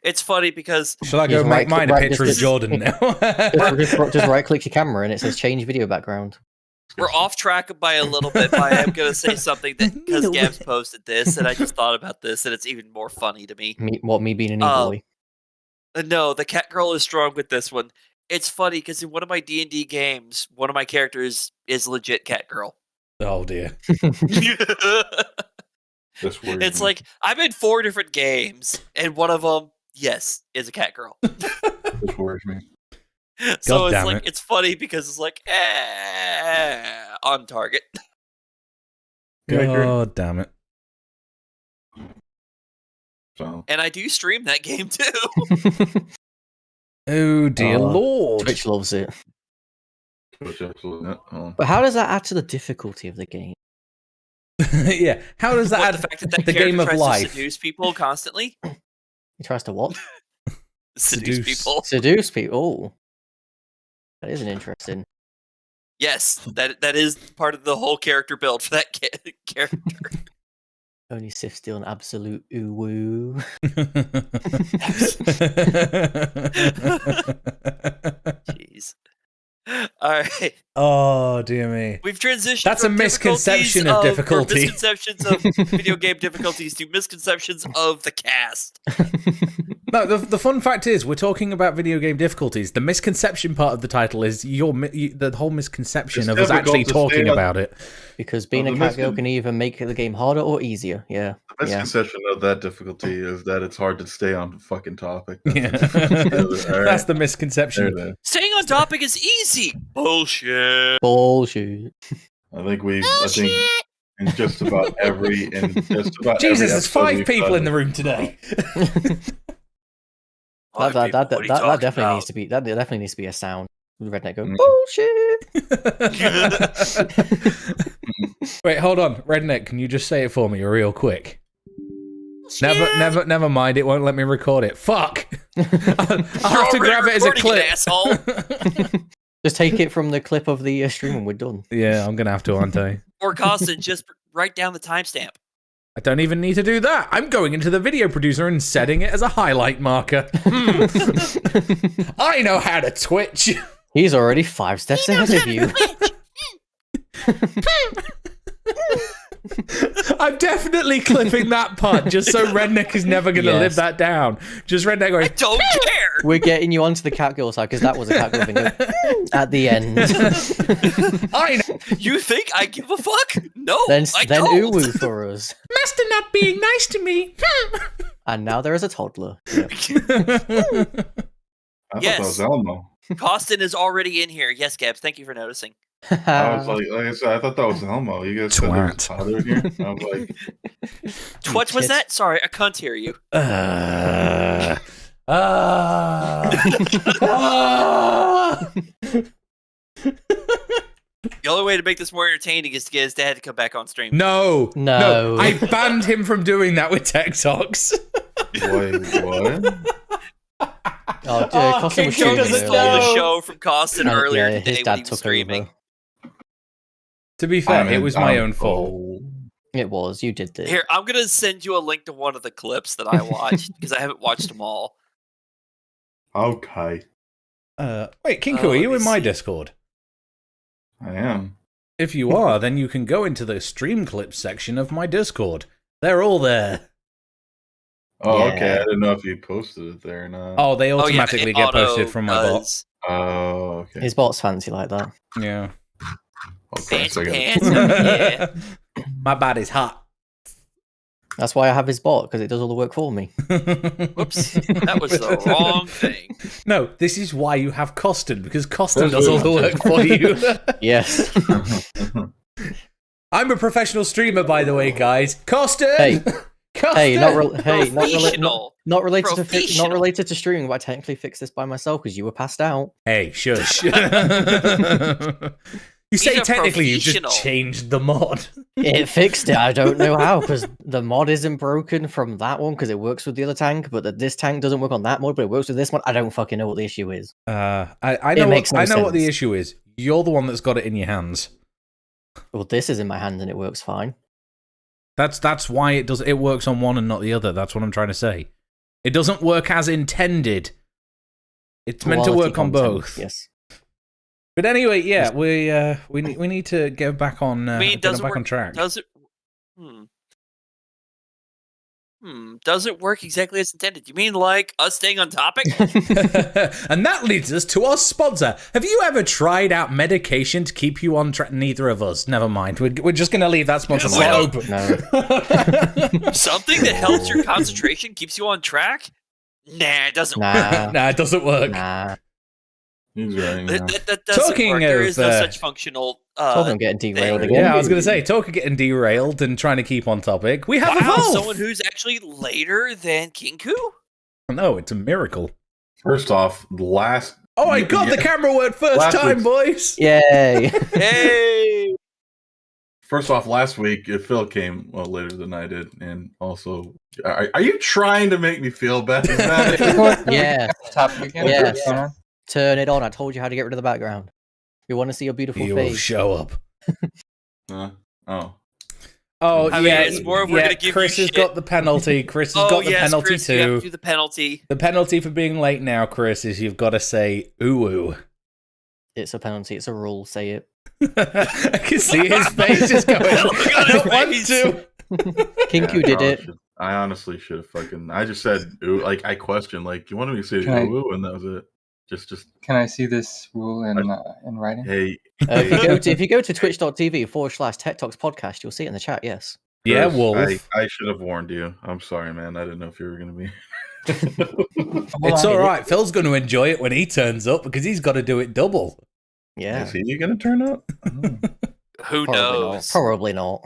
It's funny because Shall I go Just make mine a right- picture of just- Jordan now? Just right click your camera and it says change video background. we're off track by a little bit. But I am going to say something that because Gabs posted this, and I just thought about this, and it's even more funny to me. Me being an e-boy. No, the cat girl is strong with this one. It's funny because in one of my D&D games, one of my characters is legit cat girl. Oh dear. This worries It's me. like I'm in 4 different games, and one of them, yes, is a cat girl. This worries me. So God it's damn like it. it's funny because it's like on target. Yeah, I agree. God damn it. So And I do stream that game too. Oh dear lord. Twitch loves it. Twitch absolutely not. Oh. But how does that add to the difficulty of the game? Yeah. How does that What, add the fact that that the character game of tries to life? seduce people constantly? He tries to what? Seduce Seduce. people. Seduce people. Oh. That isn't interesting. Yes, that is part of the whole character build for that character. Only Sif still an absolute ooh-woo. Jeez. All right, Oh dear me. we've transitioned. That's a from misconception of or difficulty. misconceptions of video game difficulties to misconceptions of the cast. No, the fun fact is we're talking about video game difficulties. The misconception part of the title is the whole misconception It's of us actually difficult to talking stay on- about it. Because being Well, a the cat girl miscon- can either make the game harder or easier. Yeah. The Yeah. misconception of that difficulty is that it's hard to stay on the fucking topic. Yeah. All That's right. the misconception. There it is. Staying on topic is easy. Bullshit. Bullshit. I think in just about every Jesus, there's 5 people in the room today. That definitely needs to be. That definitely needs to be a sound. With Redneck going Mm. bullshit. Wait, hold on. Redneck, can you just say it for me real quick? Never mind. It won't let me record it. Fuck. I'll have to grab it as a clip. Asshole. Just take it from the clip of the stream and we're done. Yeah, I'm gonna have to, aren't I? Or Costin, just write down the timestamp. I don't even need to do that. I'm going into the video producer and setting it as a highlight marker. I know how to twitch. He's already 5 steps ahead of you. I'm definitely clipping that part just so Redneck is never going to live Yes. that down. Just Redneck I going, don't care. We're getting you onto the cat girl side because that was a cat girl thing at the end. I know. You think I give a fuck? No, then I then don't. uwu for us. Master not being nice to me. And now there is a toddler. Yep. I thought that Yes. was Elmo. Costin is already in here. Yes, Gabs, thank you for noticing. I was like I said, I thought that was Elmo. You guys said there was a toddler in here. I was like, What was Shit. that? Sorry, I can't hear you. The only way to make this more entertaining is to get his dad to come back on stream. No. No. I banned him from doing that with TekTox. wait, what? Costa was King Joe streaming doesn't just earlier. stole the know. show from Costin earlier Yeah, today his when dad he was took streaming. over. To be fair, it was my own fault. It was. You did this. Here, I'm gonna send you a link to one of the clips that I watched because I haven't watched them all. Okay, Wait, Kinku, Oh, are you let in me my see. Discord? I am. If you are, then you can go into the stream clips section of my Discord. They're all there. Oh, Yeah. okay. I didn't know if you posted it there or not. Oh, they Oh, yeah, automatically it get auto posted from my bot. does. Oh, okay. His bot's fancy like that. Yeah. Oh, Christ, Fancy I pants. Yeah. My body's hot. That's why I have his bot, because it does all the work for me. Whoops, that was the wrong thing. No, this is why you have Costin, because Costin does all the work for you. Yes. I'm a professional streamer, by the way, guys. Costin! Hey. God Hey, damn. not related to Professional. not related to streaming, but I technically fixed this by myself because you were passed out. Hey, shush. You He's say a technically you just professional. changed the mod. It fixed it. I don't know how because the mod isn't broken from that one because it works with the other tank, but this tank doesn't work on that mod, but it works with this one. I don't fucking know what the issue is. I It know makes no what the sense. issue is. You're the one that's got it in your hands. Well, this is in my hand and it works fine. That's why it works on one and not the other. That's what I'm trying to say. It doesn't work as intended. It's meant to Quality work on content, both. Yes. But anyway, yeah, we need to get back on on track. Does it? Does it work exactly as intended? You mean like us staying on topic? And that leads us to our sponsor. Have you ever tried out medication to keep you on track? Neither of us. Never mind. We're just going to leave that sponsor open. No. Something that helps your concentration, keeps you on track? Nah, it doesn't work. Nah, it doesn't work. Nah. He's right. Yeah. That doesn't Talking work. There of, is no such functional. Talking of getting derailed thing. again. Yeah, I was going to say, talk of getting derailed and trying to keep on topic. We have Evolve! Someone who's actually later than Kinku? No, it's a miracle. First off, last. Oh my god, the camera worked first Last time, week's- boys! Yay. Hey! First off, last week Phil came later than I did, and also, are you trying to make me feel bad? Is that it? Yeah. Topic again. Yes. What's going on? Turn it on. I told you how to get rid of the background. We want to see your beautiful You will face. show up. Oh. Oh, I mean, it's more we're gonna give Chris you has shit. got the penalty. Chris has got the penalty Chris, you have too. to do the penalty. The penalty for being late now, Chris, is you've got to say ooh. It's a penalty. It's a rule. Say it. I can see his face just going, Look at I his don't want face. to. Kinku did it. I honestly should have fucking. I just said ooh, like I questioned, like you wanted me to say Can I- ooh, and that was it. Just. Can I see this rule in writing? Hey. If you go to twitch.tv/TekTox podcast, you'll see it in the chat. Yes. Yeah, Chris, Wolf. I should have warned you. I'm sorry, man. I didn't know if you were gonna be. It's all right. Phil's going to enjoy it when he turns up because he's got to do it double. Yeah. Is he gonna turn up? Who knows? Probably not.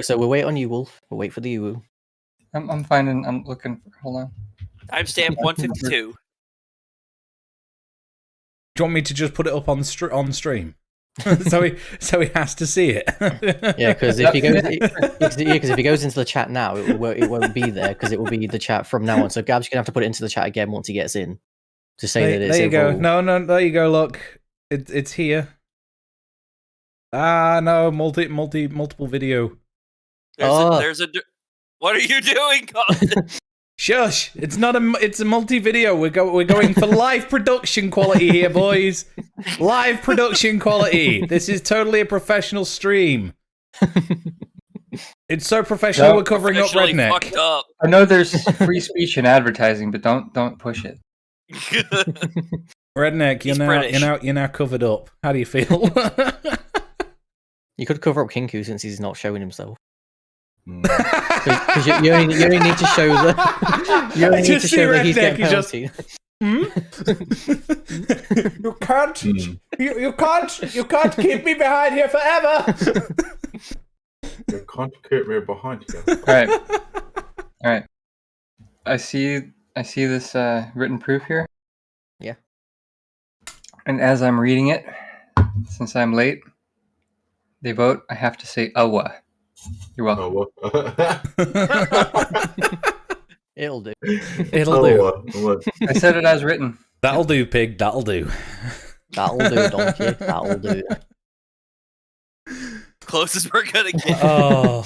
So we'll wait on you, Wolf. We'll wait for the you. I'm finding. I'm looking. Hold on. Timestamp 152. Do you want me to just put it up on stream? so he has to see it. Yeah, because if he goes into the chat now, it won't be there because it will be the chat from now on. So Gab's gonna have to put it into the chat again once he gets in to say that it's. There you go. overall- No, there you go. Look, it's here. No, multiple video. There's a. What are you doing, Colin? Shush! It's not it's a multi-video. We're going for live production quality here, boys. Live production quality. This is totally a professional stream. It's so professional. No. We're covering up Professionally Redneck. fucked up. I know there's free speech in advertising, but don't push it. Redneck, He's British. you're now covered up. How do you feel? You could cover up Kinku since he's not showing himself. Hmm. Because you only need to show the. You only need to show that he's getting penalty. You can't. You can't keep me behind here forever. You can't keep me behind you. All right. I see this written proof here. Yeah. And as I'm reading it, since I'm late, they vote. I have to say "awa." You're welcome. It'll do. It'll do. What? I said it as written. That'll do, pig. That'll do. That'll do, donkey. That'll do. Closest we're gonna get. Oh,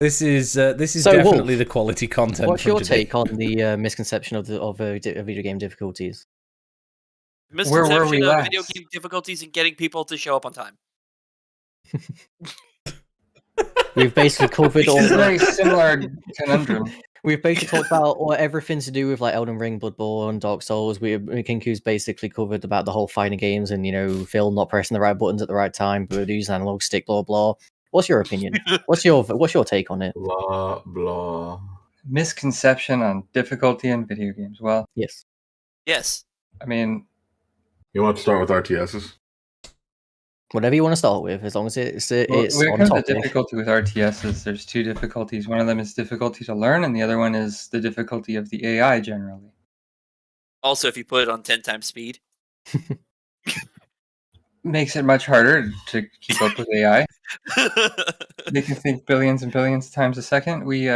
this is So, definitely Wolf, the quality content. What's from your today. take on the misconception of video game difficulties? Where were we Misconception of last? video game difficulties and getting people to show up on time. We've basically covered all. It's a very similar conundrum. We've basically talked about everything to do with like Elden Ring, Bloodborne, Dark Souls. Kinku's basically covered about the whole fighting games and Phil not pressing the right buttons at the right time, but using analog stick, blah blah. What's your opinion? What's your take on it? Blah blah. Misconception on difficulty in video games. Well, Yes. Yes. I mean, You want to start with RTSs? Whatever you want to start with, as long as it's When it on comes to topic. difficulty with RTSs, there's two difficulties. One of them is difficulty to learn, and the other one is the difficulty of the AI generally. Also, if you put it on 10 times speed. Makes it much harder to keep up with AI. They can think billions and billions of times a second. We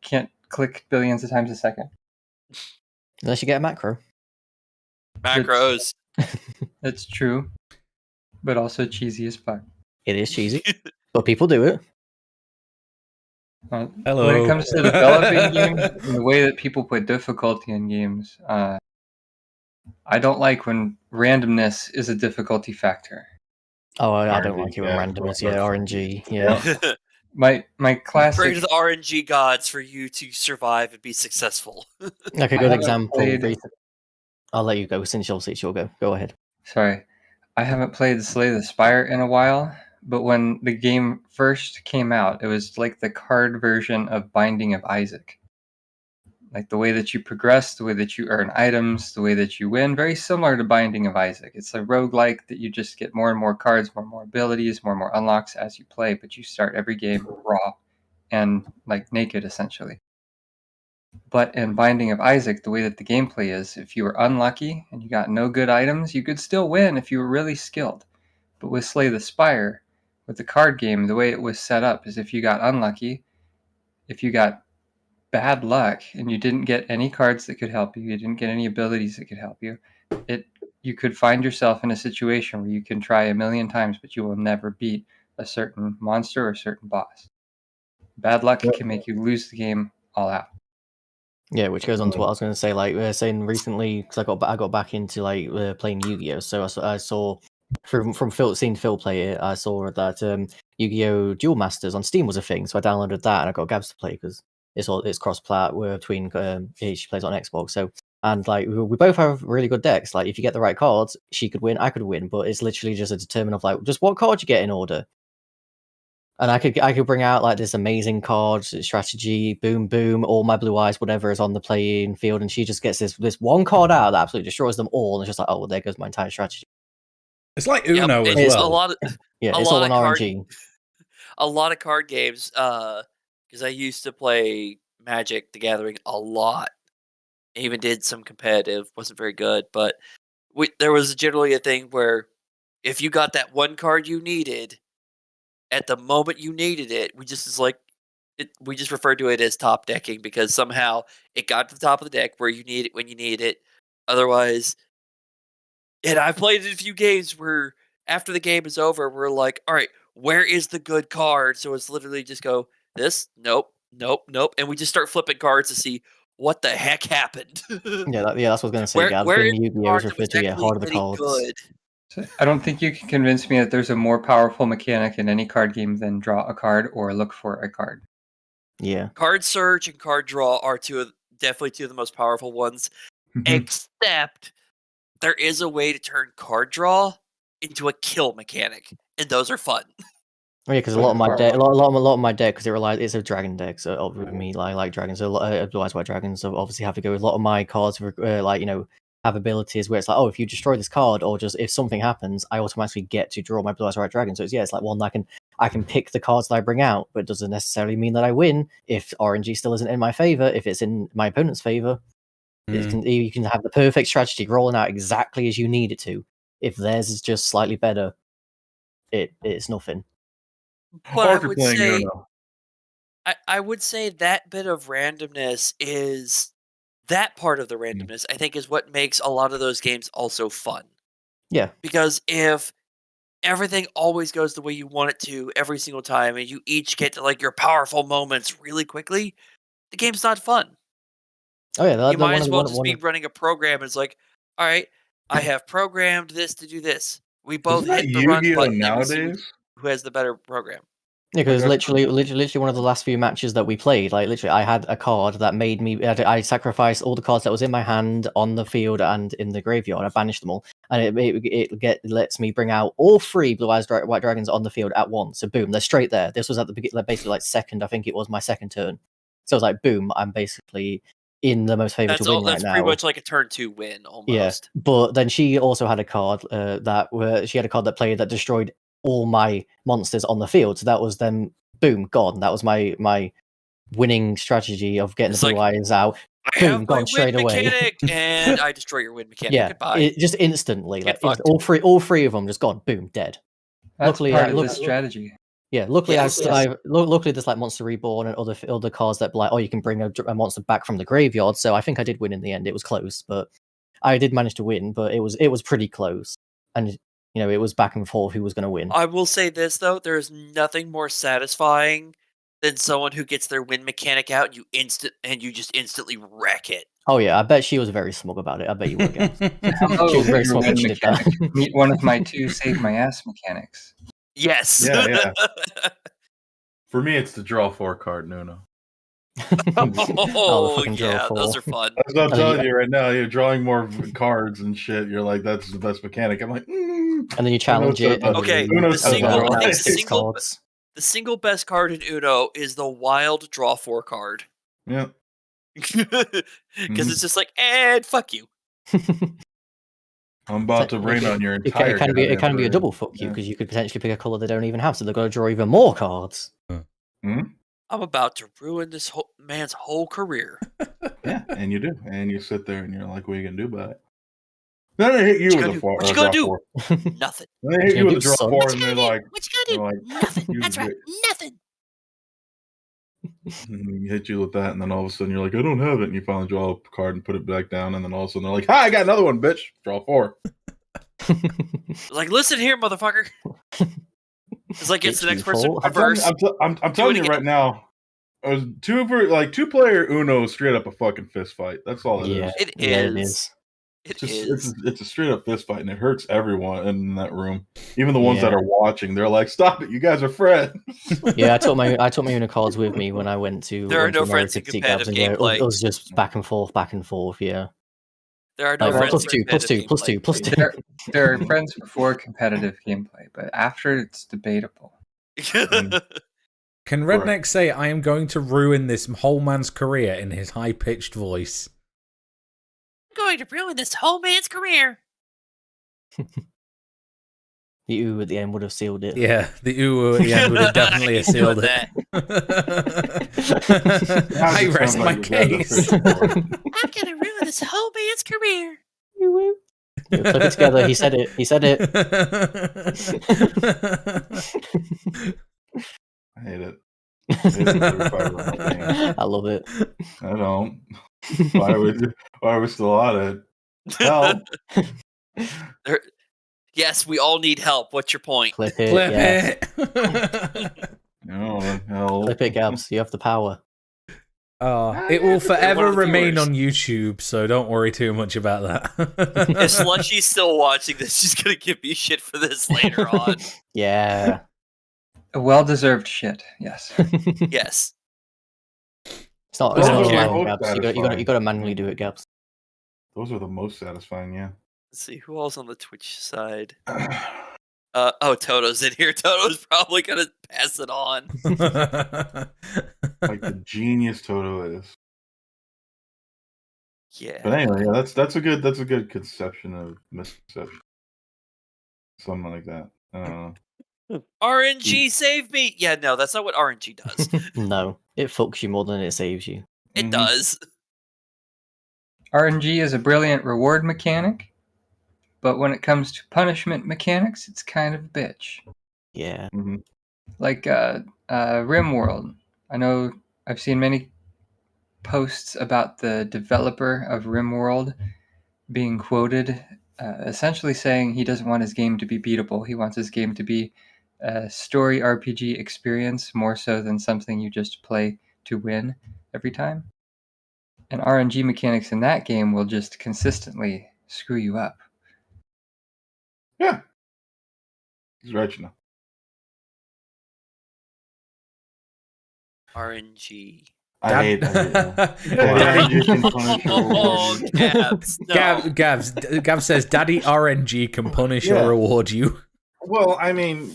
can't click billions of times a second. Unless you get a macro. Macros. That's true, but also cheesy as fuck. It is cheesy, but people do it. Hello. When it comes to developing games, and the way that people put difficulty in games, I don't like when randomness is a difficulty factor. Oh, I don't RNG, like it when yeah, randomness. that's Yeah, fine. RNG. Yeah. My Pray classic. to the RNG gods for you to survive and be successful. Like a I good haven't example. played- I'll let you go since you'll go. Go ahead. Sorry, I haven't played Slay the Spire in a while, but when the game first came out, it was like the card version of Binding of Isaac. Like the way that you progress, the way that you earn items, the way that you win, very similar to Binding of Isaac. It's a roguelike that you just get more and more cards, more and more abilities, more and more unlocks as you play, but you start every game raw and like naked essentially. But in Binding of Isaac, the way that the gameplay is, if you were unlucky and you got no good items, you could still win if you were really skilled. But with Slay the Spire, with the card game, the way it was set up is if you got unlucky, if you got bad luck and you didn't get any cards that could help you didn't get any abilities that could help you, you could find yourself in a situation where you can try a million times, but you will never beat a certain monster or a certain boss. Bad luck can make you lose the game all out. Yeah, which goes on to what I was going to say. Like we were saying recently, because I got back into like playing Yu-Gi-Oh. So I saw from seeing Phil play it, I saw that Yu-Gi-Oh! Duel Masters on Steam was a thing. So I downloaded that and I got Gabs to play because it's cross-plat between she plays on Xbox. So and like we both have really good decks. Like if you get the right cards, she could win, I could win. But it's literally just a determinant of like just what card you get in order. And I could bring out like this amazing card strategy, boom, boom, all my blue eyes, whatever is on the playing field, and she just gets this one card out that absolutely destroys them all, and it's just like, oh well, there goes my entire strategy. It's like Uno as it's well. a lot of Yeah, a it's lot all of on card, RNG. a lot of card games. Because I used to play Magic the Gathering a lot. I even did some competitive. Wasn't very good, but there was generally a thing where if you got that one card you needed at the moment you needed it, we just referred to it as top decking because somehow it got to the top of the deck where you need it when you need it. Otherwise, and I've played in a few games where after the game is over, we're like, all right, where is the good card? So it's literally just go this, nope, nope, nope, and we just start flipping cards to see what the heck happened. Yeah, that's what I was going to say. Gabs, where is being the Yu-Gi-Oh card is that was referred to actually heart of the getting cards. good? So I don't think you can convince me that there's a more powerful mechanic in any card game than draw a card or look for a card. Yeah, Card search and card draw are definitely two of the most powerful ones. Except there is a way to turn card draw into a kill mechanic, and those are fun. oh, yeah, because a lot of my deck, a lot of my deck, because it's a dragon deck. So with me, I like dragons. So otherwise, white dragons. So obviously, have to go with a lot of my cards, like have abilities where it's like, oh, if you destroy this card, or just if something happens, I automatically get to draw my blue eyes white dragon. So it's like one I can pick the cards that I bring out, but it doesn't necessarily mean that I win if RNG still isn't in my favor. If it's in my opponent's favor, you can have the perfect strategy rolling out exactly as you need it to. If theirs is just slightly better, it's nothing. But I would say that bit of randomness is that part of the randomness. I think is what makes a lot of those games also fun. Yeah, because if everything always goes the way you want it to every single time, and you each get to like your powerful moments really quickly, the game's not fun. Oh yeah, you might as well just be running a program. It's like, all right, I have programmed this to do this. We both hit the run button and we see who has the better program. Yeah, because literally one of the last few matches that we played, like literally, I had a card that made me. I sacrificed all the cards that was in my hand on the field and in the graveyard. I banished them all, and it lets me bring out all 3 blue eyes white dragons on the field at once. So boom, they're straight there. This was at the beginning, basically like second. I think it was my second turn. So I was like, boom, I'm basically in the most favored That's to win all. That's right pretty now. much like a turn 2 win almost. Yeah, but then she also had a card she had a card that played that destroyed all my monsters on the field. So that was then boom gone. That was my winning strategy of getting It's the blue like, eyes out. I Boom, have my gone win straight away. mechanic, and I destroy your win mechanic. Yeah, Goodbye. just instantly, Get like fucked. all three of them just gone. Boom, dead. That's Luckily, part of the strategy. Yeah, luckily, Yes. luckily there's like Monster Reborn and other cards that like, oh, you can bring a monster back from the graveyard. So I think I did win in the end. It was close, but I did manage to win. But it was pretty close, and it was back and forth who was going to win. I will say this though: there is nothing more satisfying than someone who gets their win mechanic out and you just instantly wreck it. Oh yeah, I bet she was very smug about it. I bet you were. Hello, She was very your smug when win she did that. mechanic. Meet one of my 2 save my ass mechanics. Yes. Yeah. For me, it's the draw 4 card, Nuno. Oh, fucking draw yeah, 4. those are fun. That's what I'm telling you right now. You're drawing more cards and shit. You're like, that's the best mechanic. I'm like, And then you challenge it. And Okay, you Uno the says single, otherwise. I think six cards. the single best card in Uno is the wild draw 4 card. yeah. Because it's just like, and fuck you. I'm about to rain on your entire. It can be a goddamn double fuck you because you could potentially pick a color they don't even have, so they've got to draw even more cards. I'm about to ruin this man's whole career. Yeah, and you do, and you sit there and you're like, "What are you gonna do about it?" Then they hit you with a 4. What you gonna do? 4. Nothing. Then they hit you with a draw Son. 4, and they're like, What you gonna do? Nothing. "You That's right. bitch." Nothing. And you hit you with that, and then all of a sudden you're like, "I don't have it," and you finally draw a card and put it back down, and then all of a sudden they're like, "Hi, I got another one, bitch. Draw 4." Like, listen here, motherfucker. It's like it's the next It's person fault. reverse. I'm telling you right now. It was 2-player Uno is straight up a fucking fist fight. That's all it is. Yeah, It yeah, it is. is. It's a straight up fist fight, and it hurts everyone in that room, even the ones that Yeah. are watching. They're like, "Stop it! You guys are friends." Yeah, I took my Unicards with me when I went to. There are went to no friends America in to see Gabs, competitive and yeah, gameplay. it was just back and forth. Yeah. There are no Like, friends. plus in two, competitive gameplay. plus two. There are friends before competitive gameplay, but after it's debatable. Can Redneck say, I am going to ruin this whole man's career in his high-pitched voice? I'm going to ruin this whole man's career. The ooh at the end would have sealed it. Yeah, the ooh at the end would have definitely I have hate doing sealed it. Now I it rest sounds my like you guys are case. fishing for it. I'm going to ruin this whole man's career. Yeah, clip it together. He said it. I hate it. I hate it every fiber in my veins. I love it. I don't. Why are we still on it? Help! Yes, we all need help. What's your point? Clip it. Flip Yes. it. No, help! Clip it, Gabs. You have the power. It will One forever of the remain viewers. on YouTube, so don't worry too much about If that. Slushy's still watching this, she's going to give me shit for this later on. Yeah. A well-deserved shit, yes. Yes. It's not. Those It's not are allowing, both Gabs. You satisfying. got to manually do it, Gabs. Those are the most satisfying. Yeah. Let's see, who else on the Twitch side? Oh, Toto's in here. Toto's probably going to pass it on. Like the genius Toto is. Yeah. But anyway, yeah, that's a good conception of misconception. Something like that. I don't know. RNG save me. Yeah, no, that's not what RNG does. No, it fucks you more than it saves you. It Mhm. does. RNG is a brilliant reward mechanic, but when it comes to punishment mechanics, it's kind of a bitch. Yeah. Mhm. Like RimWorld. I know I've seen many posts about the developer of RimWorld being quoted, essentially saying he doesn't want his game to be beatable. He wants his game to be a story RPG experience more so than something you just play to win every time. And RNG mechanics in that game will just consistently screw you up. Yeah. He's right, you know. RNG. I hate that. Daddy- RNG can punish your Oh, reward. Gabs. No. Gab says, Daddy RNG can punish Yeah. or reward you. Well, I mean,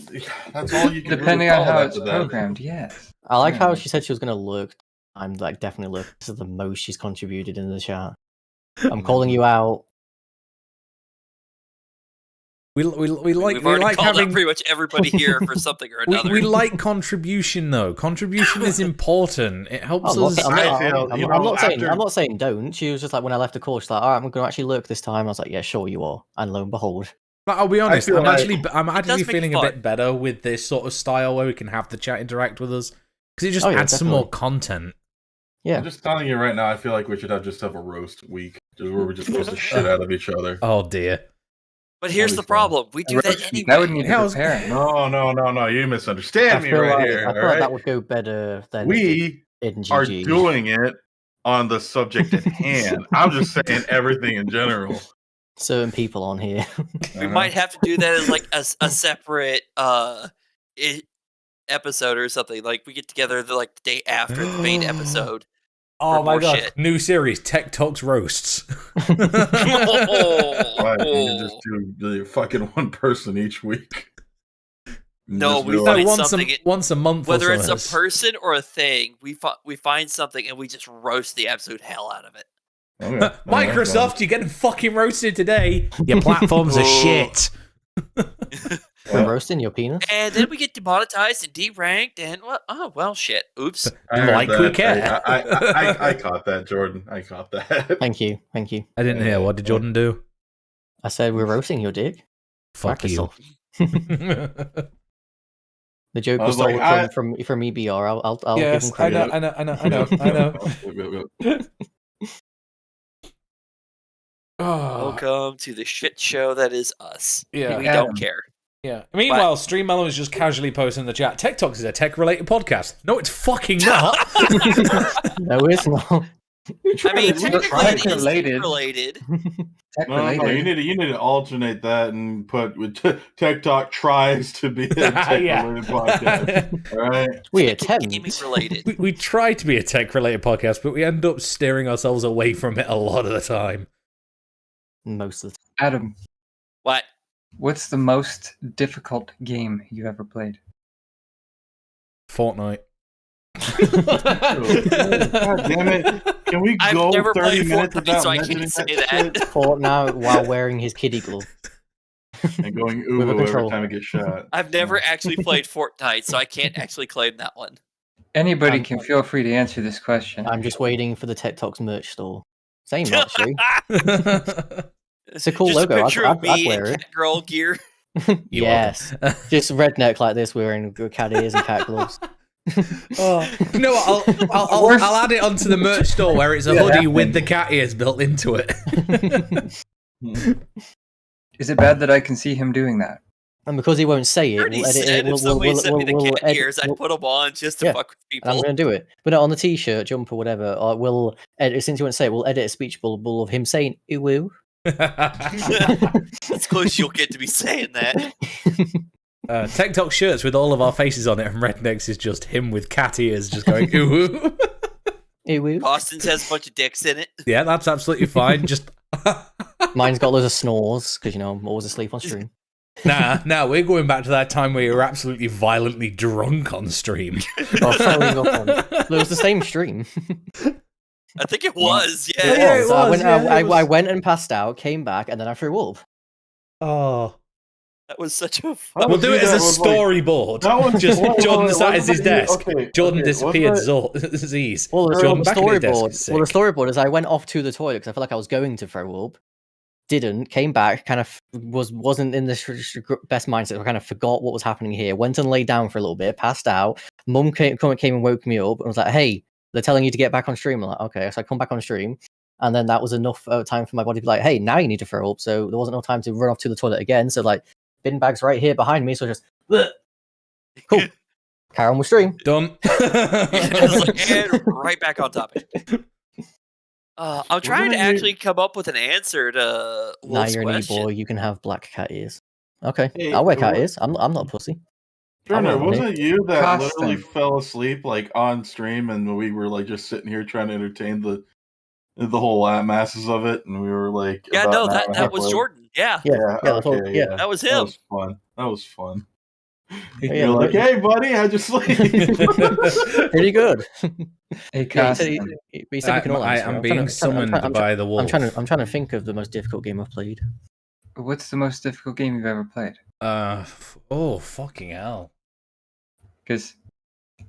that's all you can Depending really on call how that it's to that. programmed, yes. I like Yeah. how she said she was going to lurk I'm like definitely look. This is the most she's contributed in the chat. I'm calling you out. We We've like already called having out pretty much everybody here for something or another. we like contribution though. Contribution is important. It helps us. I'm not saying don't. She was just like when I left the call, she's like, all right, I'm going to actually lurk this time. I was like, yeah, sure you are. And lo and behold. But I'll be honest, I'm actually make feeling it a fun. bit better with this sort of style where we can have the chat interact with us because it just adds some more content. Yeah. I'm just telling you right now, I feel like we should just have a roast week where we just roast the shit out of each other. Oh dear. But here's the problem: we do that anyway. That would need to prepare. No, you misunderstand me right here. I feel like that would go better than we in GG. are doing it on the subject at hand. I'm just saying everything in general. Certain people on here. We might have to do that as like a separate episode or something. Like we get together the day after the main episode. Oh my god! Shit. New series, TekTox roasts. Right, you just do fucking one person each week. No, we find something once a month. Whether it's a person or a thing, we find something and we just roast the absolute hell out of it. Okay. Microsoft, you're getting fucking roasted today. Your platforms are shit. We're roasting your penis. And then we get demonetized and deranked and shit. Oops. We care. I caught that, Jordan. I caught that. Thank you. I didn't hear. What did Jordan do? I said we're roasting your dick. Fuck you. The joke was stolen from EBR. I'll give him credit. I know. Welcome to the shit show that is us. Yeah, we don't care. Yeah. Meanwhile, Stream Mellow is just casually posting in the chat. TekTox is a tech-related podcast. No, it's fucking not. No, it's not. I mean, technically it is related. No, you need to alternate that and put TekTox tries to be a tech-related podcast. All right, we attempt. Related. We try to be a tech-related podcast, but we end up steering ourselves away from it a lot of the time. Most of the time. Adam, what? What's the most difficult game you ever played? Fortnite. God damn it! Can we go 30 minutes without so mentioning that shit? Fortnite while wearing his kiddie glove and going ooh every time I get shot. I've never actually played Fortnite, so I can't actually claim that one. Anybody can feel free to answer this question. I'm just waiting for the TekTox merch store. Same actually. It's a cool just logo. I'd wear it. Cat girl gear. Yes, just redneck like this, wearing cat ears and cat gloves. You know what? I'll add it onto the merch store where it's a hoodie with the cat ears built into it. Is it bad that I can see him doing that? And because he won't say it, we'll edit it. If somebody sent me the cat ears, I'd put them on just to fuck with people. And I'm going to do it. But on the t-shirt, jumper, whatever, we'll edit, since you won't say it, we'll edit a speech bubble of him saying "ooh." That's close you'll get to be saying that. TekTox shirts with all of our faces on it, and Rednex is just him with cat ears, just going ooh. Austin's has a bunch of dicks in it. Yeah, that's absolutely fine. Just mine's got loads of snores because I'm always asleep on stream. Nah, we're going back to that time where you were absolutely violently drunk on stream. Throwing up on it. It was the same stream. I think it was, yeah. It was. I went and passed out, came back, and then I threw up. Oh. That was such a... We'll do it as a storyboard. Just Jordan sat at his desk. Jordan disappeared. Z's. Well, the storyboard is I went off to the toilet because I felt like I was going to throw up. Didn't, came back, kind of wasn't in the best mindset. I kind of forgot what was happening here. Went and laid down for a little bit, passed out. Mum came and woke me up and was like, "Hey, they're telling you to get back on stream." I'm like, "Okay." So I come back on stream, and then that was enough time for my body to be like, "Hey, now you need to throw up." So there wasn't no time to run off to the toilet again. So bin bag's right here behind me. So just cool. Carry on with stream. Done. And right back on topic. I'm trying to actually come up with an answer to Wolf's now you're an question. e-boy, you can have black cat ears. Okay, I'll wear cat ears. I'm not a pussy. Turner, wasn't it you that literally fell asleep on stream, and we were just sitting here trying to entertain the whole masses of it, and we were like, that was Jordan. Yeah, that was him. That was fun. That was fun. You're like, hey, buddy, how'd you sleep? Pretty good. Hey, Yeah, he said, Costa. he said we can all answer. I'm being summoned by the wolf. I'm trying to think of the most difficult game I've played. What's the most difficult game you've ever played? Oh, fucking hell. Because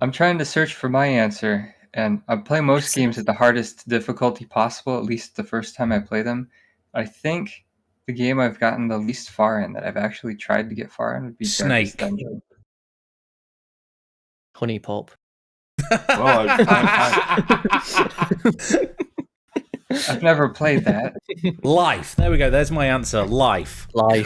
I'm trying to search for my answer, and I play most games at the hardest difficulty possible, at least the first time I play them. I think the game I've gotten the least far in, that I've actually tried to get far in, would be Snake. Darkest Dungeon. Honey Pop. Well, I've never played that. Life. There we go. There's my answer. Life. Life.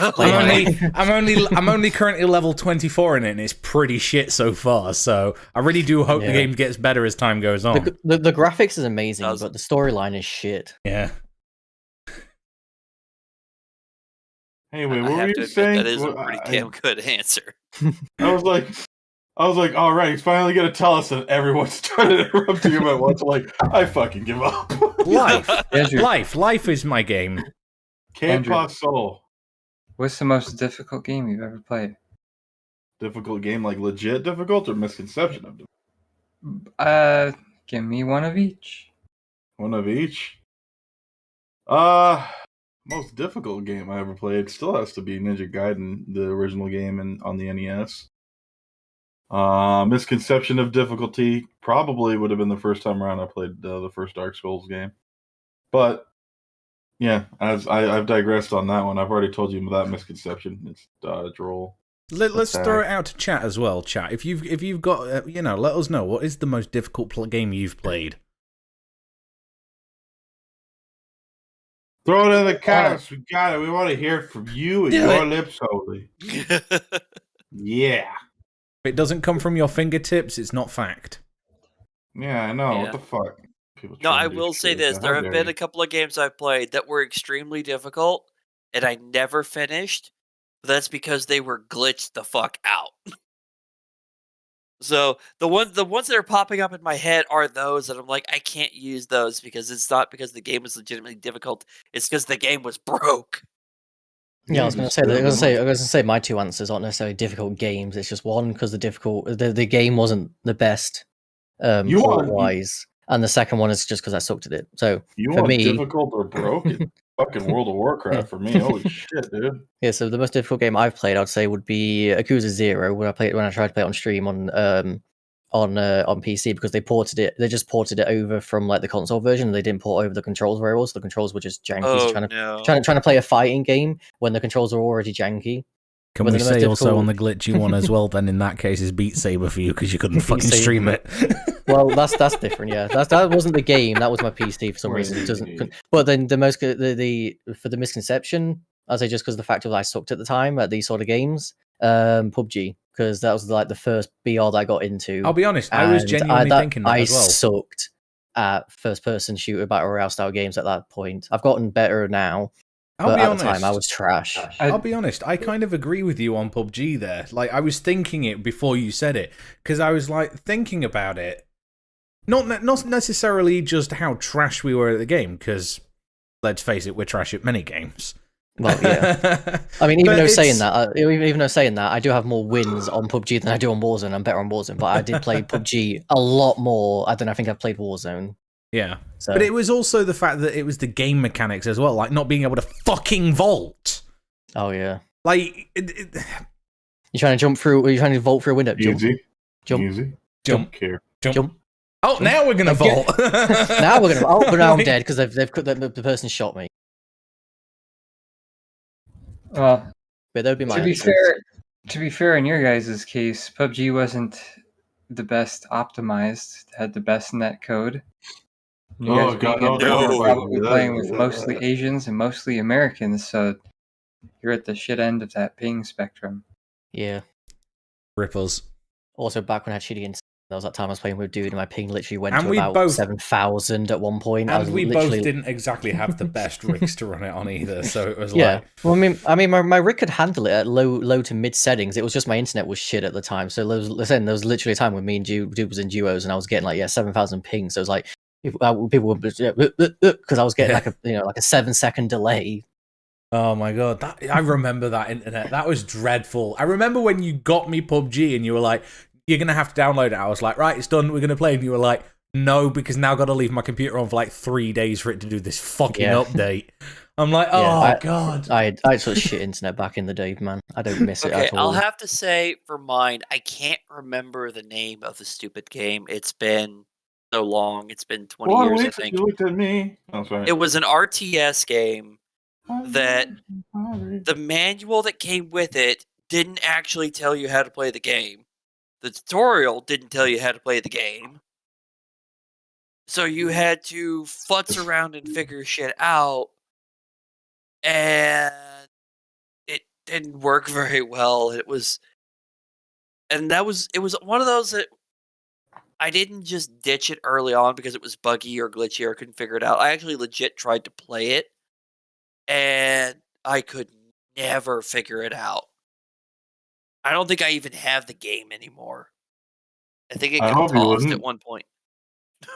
I'm only currently level 24 in it, and it's pretty shit so far. So I really do hope the game gets better as time goes on. The graphics is amazing, but the storyline is shit. Yeah. Anyway, what I were have you to admit, saying? that is a pretty damn good answer. I was like, all right, he's finally gonna tell us, and everyone started interrupting him at once. Like, I fucking give up. Life is my game. K-pop soul. What's the most difficult game you've ever played? Difficult game, like legit difficult, or misconception of difficult? Give me one of each. One of each. Most difficult game I ever played still has to be Ninja Gaiden, the original game on the NES. Misconception of difficulty probably would have been the first time around I played the first Dark Souls game. But yeah, as I've digressed on that one. I've already told you that misconception. It's droll. Let's throw it out to chat as well. Chat, if you've got let us know what is the most difficult game you've played. Throw it in the comments. We got it. We want to hear from you and your lips only. Yeah. If it doesn't come from your fingertips, it's not fact. Yeah, I know. Yeah. What the fuck? No, I will say this. There have been a couple of games I've played that were extremely difficult, and I never finished. But that's because they were glitched the fuck out. So the ones that are popping up in my head are those that I'm like, I can't use those because it's not because the game was legitimately difficult. It's because the game was broke. Yeah, I was going to say my two answers aren't necessarily difficult games. It's just one because the game wasn't the best wise, and the second one is just because I sucked at it. So you for want me, difficult or broke? Fucking World of Warcraft for me. Holy shit, dude. Yeah, so the most difficult game I've played, I'd say, would be Yakuza 0 when I tried to play it on stream on PC because they just ported it over from like the console version. And they didn't port over the controls very well, so the controls were just janky. Trying to play a fighting game when the controls are already janky. Can we say also on the glitchy one as well? Then in that case, is Beat Saber for you because you couldn't fucking stream it. Well, that's different. Yeah, that wasn't the game. That was my PC for some reason. It doesn't. But then for the misconception, I'd say just because the fact of I sucked at the time at these sort of games, PUBG, because that was like the first BR that I got into. I'll be honest, I was genuinely thinking that as well. I sucked at first-person shooter battle royale style games at that point. I've gotten better now. But at the time, I was trash. I'll be honest, I kind of agree with you on PUBG there. Like, I was thinking it before you said it, because I was, like, thinking about it. Not necessarily just how trash we were at the game, because, let's face it, we're trash at many games. Well, yeah. I mean, even though saying that, I do have more wins on PUBG than I do on Warzone. I'm better on Warzone, but I did play PUBG a lot more than I think I've played Warzone. Yeah. So. But it was also the fact that it was the game mechanics as well, like not being able to fucking vault. Oh, yeah. Like, you're trying to jump through, are you trying to vault through a window? Easy. Jump. Don't care. Jump. Oh, now we're going to vault. Now we're going to vault, but now I'm dead because the person shot me. Well, but that would be my to be fair, in your guys' case, PUBG wasn't the best optimized, had the best net code. You guys were probably playing with mostly Asians and mostly Americans, so you're at the shit end of that ping spectrum. Yeah. Ripples. Also, back when I had shitty internet, there was that time I was playing with a dude, and my ping literally went to about 7,000 at one point. And we both didn't exactly have the best rigs to run it on either, so it was like... Well, I mean, my rig could handle it at low to mid settings. It was just my internet was shit at the time. So there was literally a time when me and dude was in duos, and I was getting like 7,000 ping. So it was like people were because I was getting like a 7-second delay. Oh my god, I remember that internet. That was dreadful. I remember when you got me PUBG and you were like, "You're gonna have to download it." I was like, "Right, it's done. We're gonna play." And you were like, "No, because now I've got to leave my computer on for like 3 days for it to do this fucking update." I'm like, "Oh god." I had such shit internet back in the day, man. I don't miss it Okay, at all. I'll have to say for mine, I can't remember the name of the stupid game. It's been so long. It's been 20 Well, years, I wait till think. you looked at me. Oh, sorry. It was an RTS game that the manual that came with it didn't actually tell you how to play the game. The tutorial didn't tell you how to play the game. So you had to futz around and figure shit out. And it didn't work very well. It was one of those that I didn't just ditch it early on because it was buggy or glitchy or couldn't figure it out. I actually legit tried to play it, and I could never figure it out. I don't think I even have the game anymore. I think it I got hope you tossed at wouldn't. one point.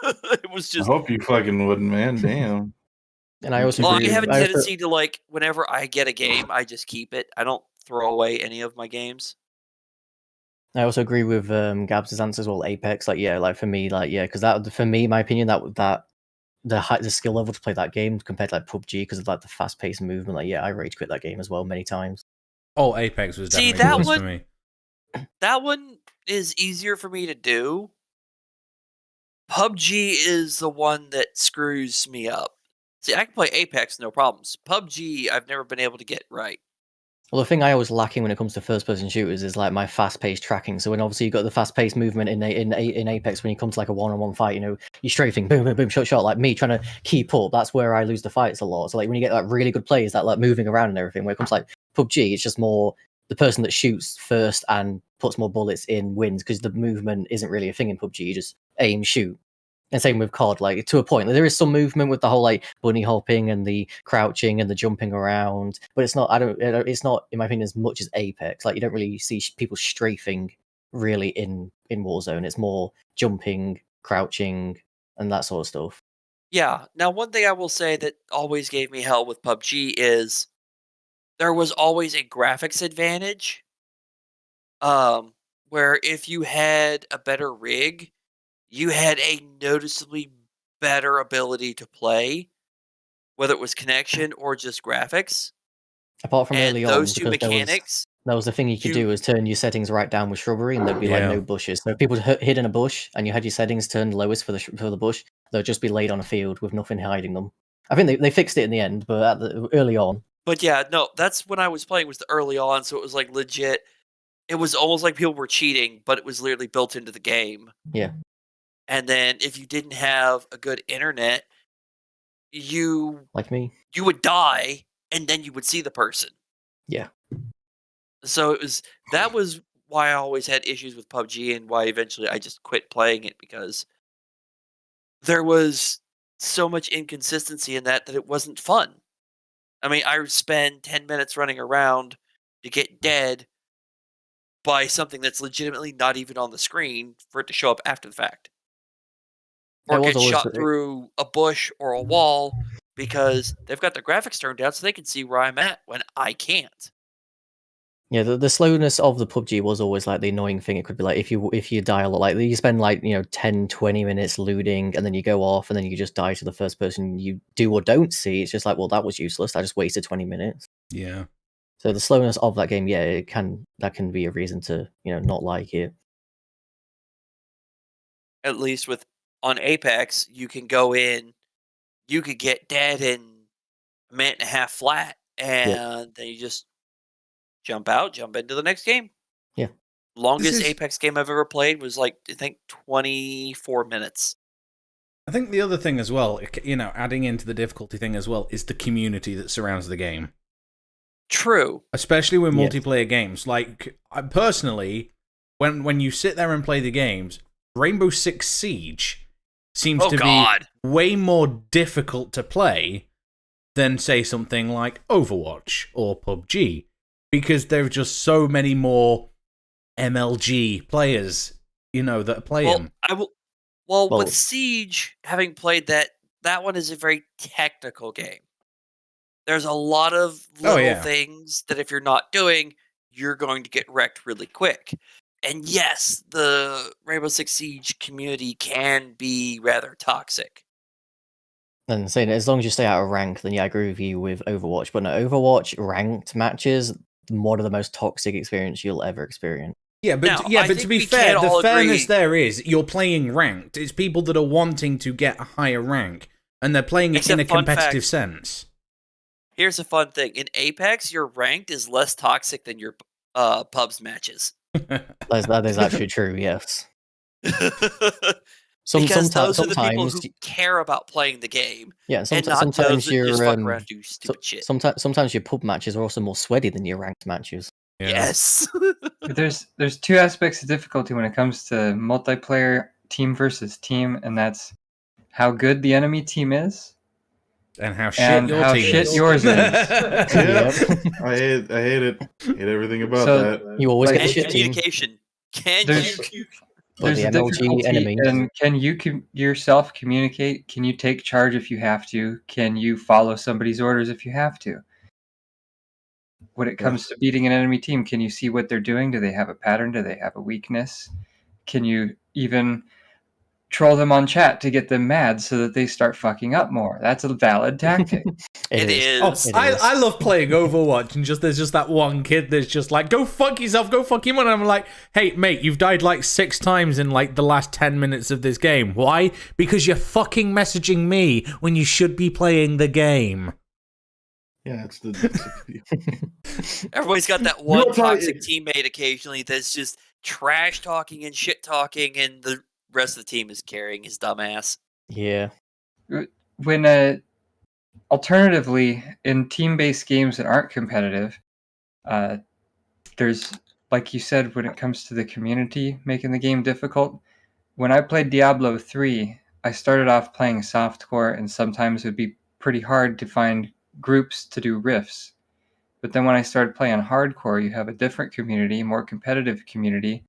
It was I just. hope you fucking wouldn't, man. Damn. And I also Well, I agree. have a I also, tendency to, like, whenever I get a game, I just keep it. I don't throw away any of my games. I also agree with Gabs' answer as well. Apex, like like for me, because that for me, my opinion, that the skill level to play that game compared to like PUBG because of like the fast paced movement, I rage quit that game as well many times. Oh, Apex was See, definitely that worse one- for me. That one is easier for me to do. PUBG is the one that screws me up. See, I can play Apex, no problems. PUBG, I've never been able to get right. Well, the thing I always lacking when it comes to first-person shooters is like my fast-paced tracking. So when obviously you've got the fast-paced movement in Apex, when you come to like a one-on-one fight, you're strafing, boom, boom, boom, shot, shot. Like me trying to keep up, that's where I lose the fights a lot. So like when you get like really good players that like moving around and everything, when it comes to, like PUBG, it's just more the person that shoots first and puts more bullets in wins because the movement isn't really a thing in PUBG. You just aim, shoot. And same with COD, like to a point. There is some movement with the whole like bunny hopping and the crouching and the jumping around, but it's not. It's not, in my opinion, as much as Apex. Like you don't really see people strafing really in Warzone. It's more jumping, crouching, and that sort of stuff. Yeah. Now, one thing I will say that always gave me hell with PUBG is there was always a graphics advantage. Where if you had a better rig, you had a noticeably better ability to play, whether it was connection or just graphics. Apart from And early on, those two because mechanics, that was the thing you could do is turn your settings right down with shrubbery, and there'd be like Yeah. no bushes. So if people hid in a bush, and you had your settings turned lowest for the bush, they'll just be laid on a field with nothing hiding them. I think they fixed it in the end, but early on, but yeah, no, that's when I was playing was the early on, so it was like legit. It was almost like people were cheating, but it was literally built into the game. yeah. And then if you didn't have a good internet, you Like me. would die, and then you would see the person. Yeah. So that was why I always had issues with PUBG and why eventually I just quit playing it because there was so much inconsistency in that it wasn't fun. I mean, I would spend 10 minutes running around to get dead by something that's legitimately not even on the screen for it to show up after the fact. Or It was get always shot through a bush or a wall because they've got their graphics turned down so they can see where I'm at when I can't. Yeah, the slowness of the PUBG was always like the annoying thing. It could be like if you die a lot, like you spend like 10, 20 minutes looting, and then you go off, and then you just die to the first person you do or don't see. It's just like, well, that was useless. I just wasted 20 minutes. Yeah. So the slowness of that game, yeah, that can be a reason to not like it. At least on Apex, you can go in, you could get dead in a minute and a half flat, and then you just jump into the next game. Yeah. Longest Apex game I've ever played was like, I think 24 minutes. I think the other thing as well, adding into the difficulty thing as well, is the community that surrounds the game. True. Especially with Yes. multiplayer games. Like, personally, when you sit there and play the games, Rainbow Six Siege seems to be way more difficult to play than, say, something like Overwatch or PUBG. Because there are just so many more MLG players, that play them. Well, with Siege, having played that one is a very technical game. There's a lot of Oh, little yeah. things that if you're not doing, you're going to get wrecked really quick. And yes, the Rainbow Six Siege community can be rather toxic. And saying as long as you stay out of rank, then yeah, I agree with you with Overwatch. But no, Overwatch ranked matches, one of the most toxic experience you'll ever experience. Yeah, but Now, I to think be we fair, can the all fairness agree- there is you're playing ranked. It's people that are wanting to get a higher rank, and they're playing it in a Except fun competitive fact. sense. Here's a fun thing. In Apex, your ranked is less toxic than your pubs matches. That is actually true. Yes. Because those are the people sometimes who care about playing the game. yeah, And sometimes not those sometimes that your just fuck around and do stupid shit. sometimes your pub matches are also more sweaty than your ranked matches. Yeah. Yes. But there's two aspects of difficulty when it comes to multiplayer team versus team, and that's how good the enemy team is And how shit and your how team shit is. yours is. Yeah, I hate it. Hate everything about So- that. You always Like, get the And shit team, communication. Can There's- you? but There's the a MLG difficulty enemy. in can you yourself communicate? Can you take charge if you have to? Can you follow somebody's orders if you have to? When it comes to beating an enemy team, can you see what they're doing? Do they have a pattern? Do they have a weakness? Can you even troll them on chat to get them mad so that they start fucking up more? That's a valid tactic. It is. Oh, It is. I love playing Overwatch, and there's just that one kid that's just like, go fuck yourself, go fuck him. And I'm like, hey, mate, you've died like 6 times in like the last 10 minutes of this game. Why? Because you're fucking messaging me when you should be playing the game. Yeah, it's the. Everybody's got that one Real time- toxic teammate occasionally that's just trash talking and shit talking, and the rest of the team is carrying his dumbass. Yeah. When alternatively, in team-based games that aren't competitive, there's, like you said, when it comes to the community making the game difficult. When I played Diablo 3, I started off playing softcore, and sometimes it would be pretty hard to find groups to do rifts. But then when I started playing hardcore, you have a different community, more competitive community.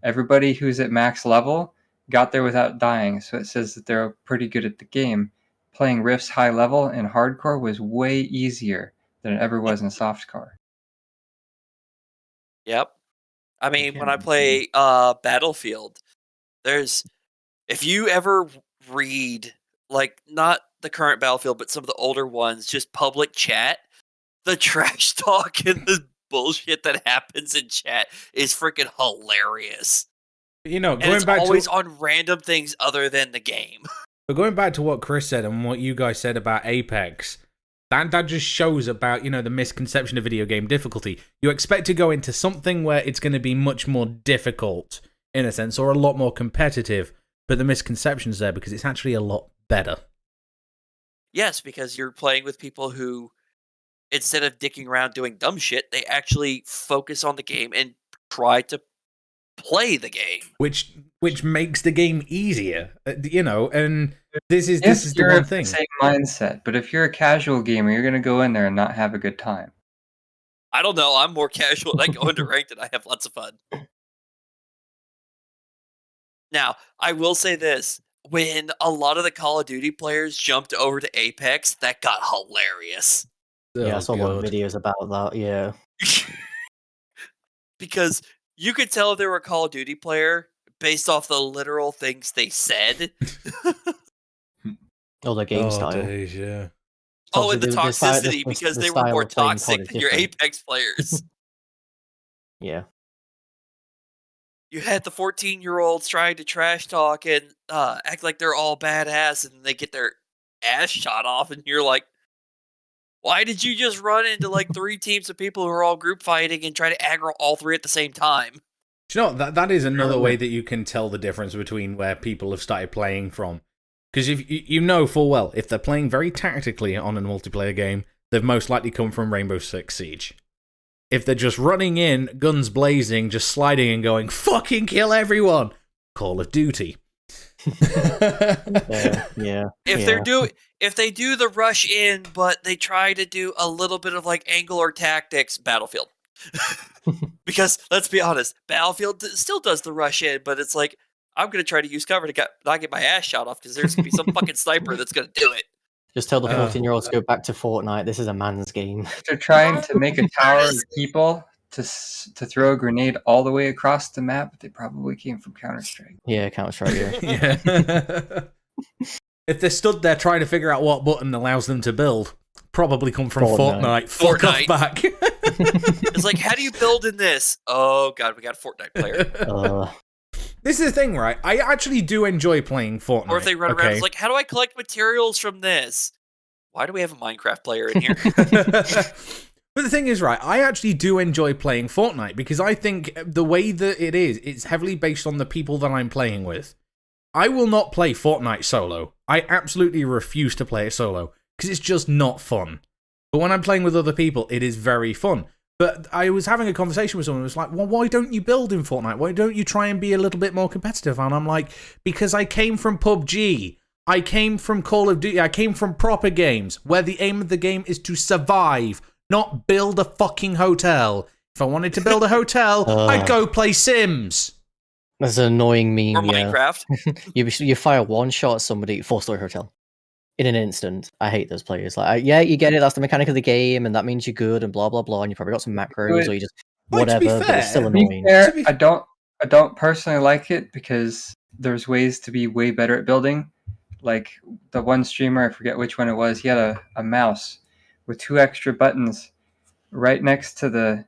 Everybody who's at max level got there without dying, so it says that they're pretty good at the game. Playing rifts high level in hardcore was way easier than it ever was in softcore. Yep. I mean, when I can't- play Battlefield, there's if you ever read like not the current Battlefield, but some of the older ones, just public chat, the trash talk and the bullshit that happens in chat is freaking hilarious. You know, And going it's back always to on random things other than the game. but going back to what Chris said and what you guys said about Apex, that just shows about, you know, the misconception of video game difficulty. You expect to go into something where it's going to be much more difficult, in a sense, or a lot more competitive, but the misconception's there because it's actually a lot better. Yes, because you're playing with people who, instead of dicking around doing dumb shit, they actually focus on the game and try to play the game. Which makes the game easier, you know, and this is If the you're one of the thing. same mindset, but if you're a casual gamer, you're going to go in there and not have a good time. I don't know. I'm more casual. I go into ranked and I have lots of fun. Now, I will say this. When a lot of the Call of Duty players jumped over to Apex, that got hilarious. Yeah, I Oh, saw a lot of God. videos about that. Yeah. Because you could tell they were a Call of Duty player based off the literal things they said. Or the game style. Days, yeah. Oh, and the Obviously, toxicity, because the they were style more of playing COD toxic is than your different. Apex players. Yeah. You had the 14-year-olds trying to trash talk and act like they're all badass, and they get their ass shot off, and you're like, why did you just run into like 3 teams of people who are all group fighting and try to aggro all 3 at the same time? Do you know what? That is another way that you can tell the difference between where people have started playing from. Because if you know full well, if they're playing very tactically on a multiplayer game, they've most likely come from Rainbow Six Siege. If they're just running in, guns blazing, just sliding and going, fucking kill everyone, Call of Duty. Yeah. If they do the rush in, but they try to do a little bit of like angle or tactics, Battlefield. Because let's be honest, Battlefield still does the rush in, but it's like, I'm going to try to use cover to not get my ass shot off because there's going to be some fucking sniper that's going to do it. Just tell the 14-year-olds to go back to Fortnite. This is a man's game. If they're trying to make a tower of people to throw a grenade all the way across the map, they probably came from Counter-Strike. Yeah, Counter-Strike, yeah. If they're stood there trying to figure out what button allows them to build, probably come from Fortnite. Fuck off back. It's like, how do you build in this? Oh, God, we got a Fortnite player. This is the thing, right? I actually do enjoy playing Fortnite. Or if they run around, it's like, how do I collect materials from this? Why do we have a Minecraft player in here? But the thing is, right, I actually do enjoy playing Fortnite because I think the way that it is, it's heavily based on the people that I'm playing with. I will not play Fortnite solo. I absolutely refuse to play it solo because it's just not fun. But when I'm playing with other people, it is very fun. But I was having a conversation with someone who was like, well, why don't you build in Fortnite? Why don't you try and be a little bit more competitive? And I'm like, because I came from PUBG. I came from Call of Duty. I came from proper games where the aim of the game is to survive, not build a fucking hotel. If I wanted to build a hotel, I'd go play Sims. That's an annoying meme. Or Minecraft. You fire one shot at somebody, 4-story hotel. In an instant. I hate those players. Like, yeah, you get it, that's the mechanic of the game, and that means you're good, and blah, blah, blah, and you probably got some macros, or you just whatever, but it's still annoying. I don't personally like it, because there's ways to be way better at building. Like, the one streamer, I forget which one it was, he had a mouse with 2 extra buttons right next to the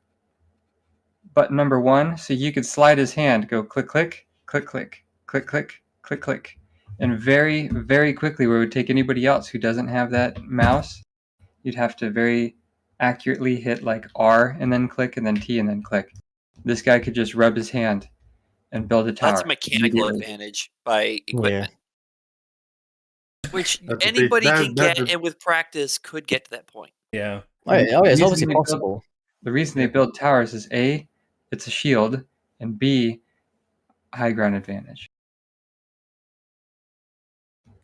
button number 1, so you could slide his hand, go click, click, click, click, click, click, click, click. And very, very quickly, where it would take anybody else who doesn't have that mouse, you'd have to very accurately hit like R and then click and then T and then click. This guy could just rub his hand and build a tower. That's a mechanical advantage by equipment. Yeah. Which anybody can get, and with practice could get to that point. Yeah. Oh, yeah, it's obviously possible. The reason they build towers is A, it's a shield, and B, high ground advantage.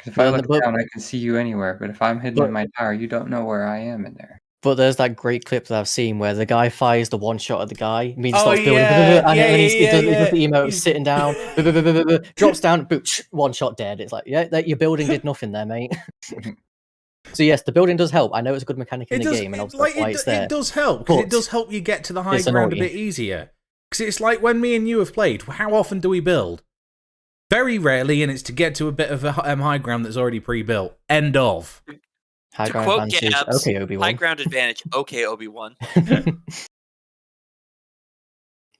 If I look down, I can see you anywhere. But if I'm hidden in my tower, you don't know where I am in there. But there's that great clip that I've seen where the guy fires the one shot at the guy. He starts building, and he does the emote, sitting down, drops down, boom, one shot dead. It's like, yeah, your building did nothing there, mate. So yes, the building does help. I know it's a good mechanic in the game, and also that's why it's there. It does help, because it does help you get to the high ground a bit easier. Because it's like when me and you have played, how often do we build? Very rarely, and it's to get to a bit of a high ground that's already pre-built. End of. High ground advantage. Okay, Obi-Wan. High ground advantage. Okay, Obi-Wan.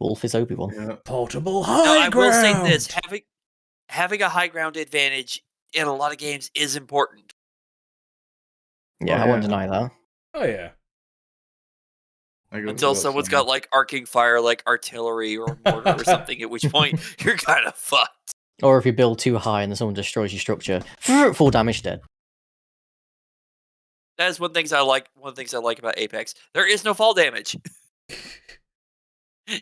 Wolf is Obi-Wan. Yeah. Portable high ground. I will say this: having a high ground advantage in a lot of games is important. Yeah, I won't deny that. Oh yeah. Until someone's got like arcing fire, like artillery or mortar or something, at which point you're kind of fucked. Or if you build too high and then someone destroys your structure, full damage, dead. That is one of the things I like about Apex. There is no fall damage.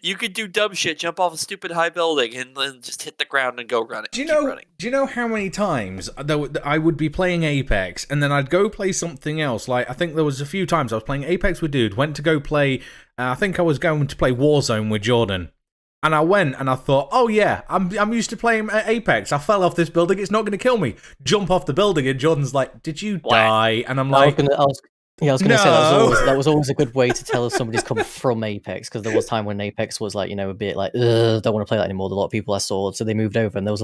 You could do dumb shit, jump off a stupid high building, and then just hit the ground and go run it. Do you know how many times I would be playing Apex, and then I'd go play something else? Like, I think there was a few times I was playing Apex with Dude, went to go play, I think I was going to play Warzone with Jordan. And I went and I thought, oh yeah, I'm used to playing Apex. I fell off this building, it's not going to kill me. Jump off the building, and Jordan's like, did you die? And I'm like, I was going to say that was always a good way to tell if somebody's come from Apex, because there was time when Apex was like, a bit like, don't want to play that anymore. A lot of people I saw, so they moved over, and there was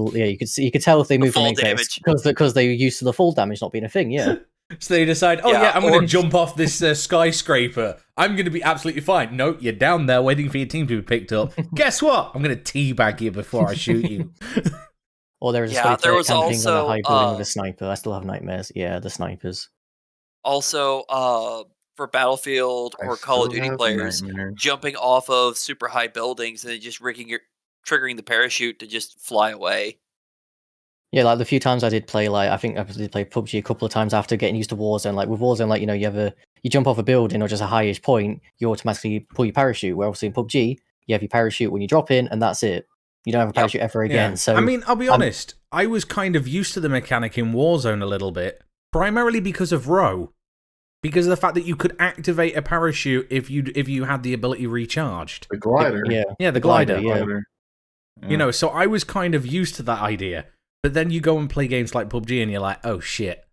you could tell if they moved from Apex because they were used to the fall damage not being a thing. Yeah. So they decide, I'm going to jump off this skyscraper. I'm going to be absolutely fine. No, you're down there waiting for your team to be picked up. Guess what? I'm going to teabag you before I shoot you. Or there was there was camping on a high building with a sniper. I still have nightmares. Yeah, the snipers. Also, for Battlefield or Call of Duty players, jumping off of super high buildings and just triggering the parachute to just fly away. Yeah, like the few times I did play, I think I did play PUBG a couple of times after getting used to Warzone. Like with Warzone, you jump off a building or just a highish point, you automatically pull your parachute. Where obviously in PUBG, you have your parachute when you drop in, and that's it. You don't have a parachute ever again. So I mean, I'll be honest, I was kind of used to the mechanic in Warzone a little bit, primarily because of Row. Because of the fact that you could activate a parachute if you had the ability recharged. The glider. Yeah, the glider. Yeah. So I was kind of used to that idea. But then you go and play games like PUBG and you're like, oh shit,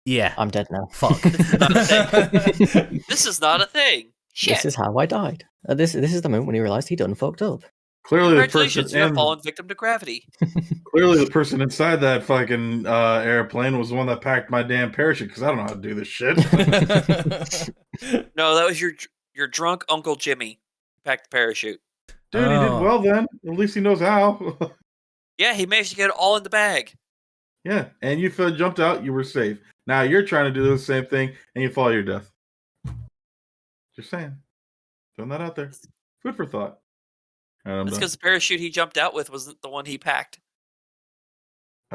Yeah. I'm dead now. Fuck. This is not a thing. Shit. This is how I died. This is the moment when he realized he done fucked up. Clearly, the Congratulations, person you have fallen victim to gravity. clearly the person inside that fucking airplane was the one that packed my damn parachute because I don't know how to do this shit. No, that was your drunk Uncle Jimmy. Packed the parachute. Dude, he did well then. At least he knows how. Yeah, he managed to get it all in the bag. Yeah, and you jumped out, you were safe. Now you're trying to do the same thing, and you fall to your death. Just saying. Throwing that out there. Food for thought. That's because the parachute he jumped out with wasn't the one he packed.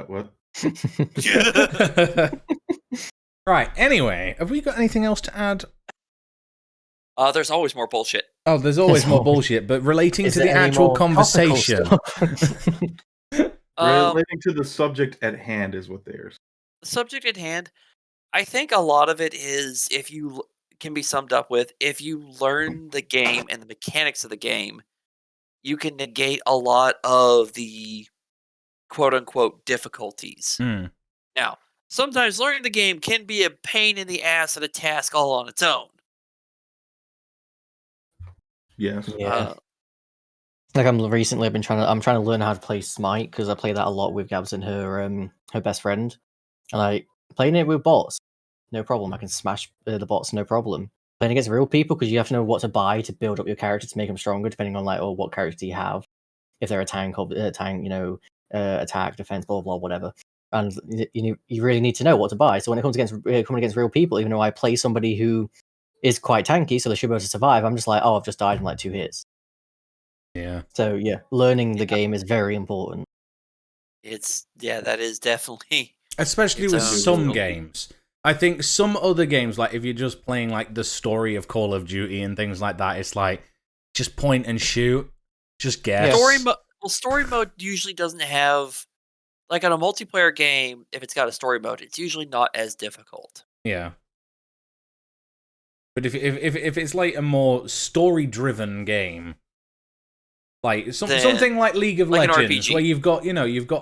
What? Right, anyway, have we got anything else to add? There's always more bullshit. Oh, there's always more bullshit, but relating Is to there the any actual more topical conversation. stuff? Relating to the subject at hand is what theirs. The subject at hand, I think a lot of it is can be summed up with if you learn the game and the mechanics of the game, you can negate a lot of the quote unquote difficulties. Now, sometimes learning the game can be a pain in the ass and a task all on its own. Yes. Yeah. Like I'm trying to learn how to play Smite because I play that a lot with Gabs and her best friend, and like playing it with bots, no problem. I can smash the bots, no problem. Playing against real people because you have to know what to buy to build up your character to make them stronger, depending on like what character do you have. If they're a tank, attack, defense, blah blah, whatever. And you really need to know what to buy. So when it comes coming against real people, even though I play somebody who is quite tanky, so they should be able to survive, I'm just like, oh, I've just died in like 2 hits. Yeah. So yeah, learning the game is very important. That is definitely, especially with some games. I think some other games, like if you're just playing like the story of Call of Duty and things like that, it's like just point and shoot, just guess. Story mode usually doesn't have, like on a multiplayer game, if it's got a story mode, it's usually not as difficult. Yeah. But if it's like a more story-driven game, like something like League of Legends, where you've got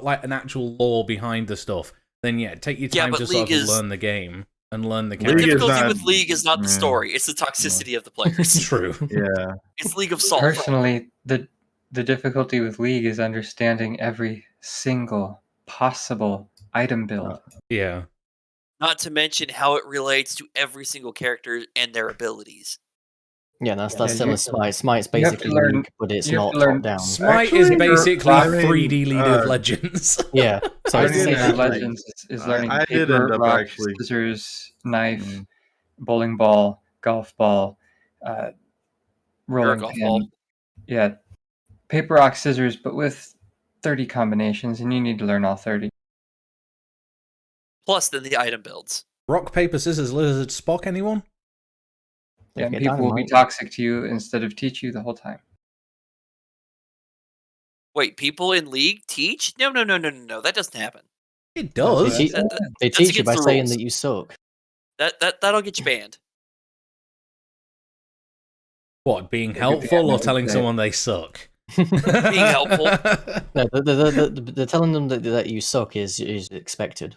like an actual lore behind the stuff, then yeah, take your time to sort of learn the game and learn the character. The difficulty with League is not the story; it's the toxicity of the players. True. Yeah. It's League of Salt. Personally, the difficulty with League is understanding every single possible item build. Yeah. Not to mention how it relates to every single character and their abilities. Yeah, that's similar to Smite. Smite's basically League, but it's not top down. Smite is basically 3D League of Legends. Yeah. So League of Legends is learning paper, rock, scissors, knife, bowling ball, golf ball, rolling pin. Ball. Yeah, paper, rock, scissors, but with 30 combinations, and you need to learn all 30. Plus, then the item builds. Rock, paper, scissors, lizard, Spock, anyone? Yeah, and people will be toxic to you instead of teach you the whole time. Wait, people in League teach? No. That doesn't happen. It does. They teach you by saying that you suck. That'll get you banned. What, being helpful or telling someone they suck? Being helpful. No, the telling them that you suck is expected.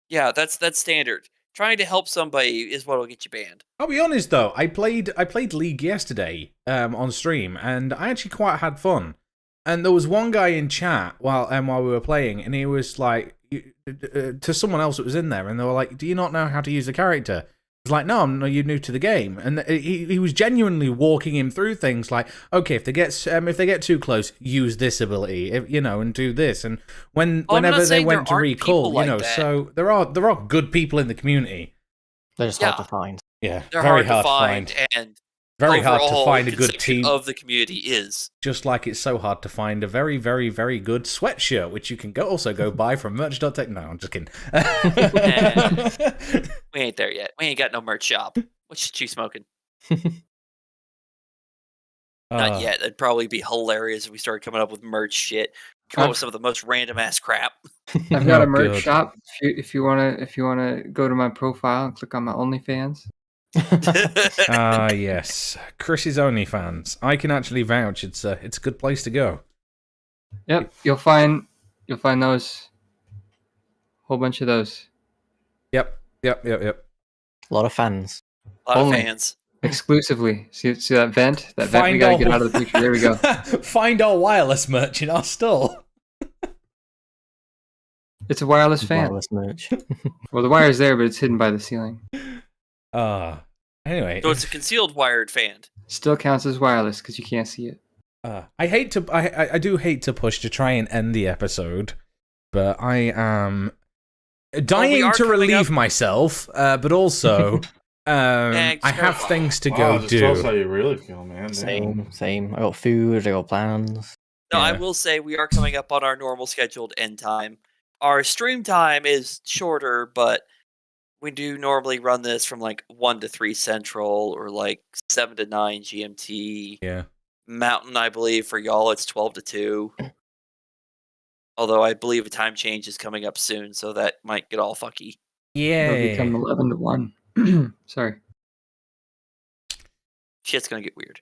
Yeah, that's standard. Trying to help somebody is what will get you banned. I'll be honest though, I played League yesterday on stream, and I actually quite had fun. And there was one guy in chat while we were playing, and he was like to someone else that was in there, and they were like, "Do you not know how to use the character?" It's like, "No, you're new to the game," and he was genuinely walking him through things like, "Okay, if they get too close, use this ability, and do this." And whenever they went to recall, so there are good people in the community. They're just hard to find. Yeah, they're very hard to find, and very hard to find a good team of the community is. Just like it's so hard to find a very, very, very good sweatshirt, which you can also go buy from merch.tech. No, I'm just kidding. We ain't there yet. We ain't got no merch shop. What shit you smoking? Not yet. It'd probably be hilarious if we started coming up with merch shit. Come up with some of the most random ass crap. I've got a merch shop. If you wanna go to my profile and click on my OnlyFans. Yes, Chris's OnlyFans. I can actually vouch it's a good place to go. Yep, you'll find those, whole bunch of those. Yep, Yep. A lot of fans. A lot Only. of fans. Exclusively. See that vent? That vent we gotta get out of the picture. There we go. Find our wireless merch in our store. It's a wireless fan. Wireless merch. Well, the wire's there, but it's hidden by the ceiling. Anyway. So it's a concealed wired fan. Still counts as wireless because you can't see it. I do hate to push to try and end the episode, but I am dying to relieve myself, but also I have things to go just do. tell us how you really feel, man. Same. I got food, I got plans. No, Yeah. I will say we are coming up on our normal scheduled end time. Our stream time is shorter, but we do normally run this from like 1 to 3 Central or like 7 to 9 GMT. Yeah. Mountain, I believe, for y'all it's 12 to 2. Although I believe a time change is coming up soon, so that might get all fucky. It'll Yeah. become 11 to 1. Sorry. Shit's gonna get weird.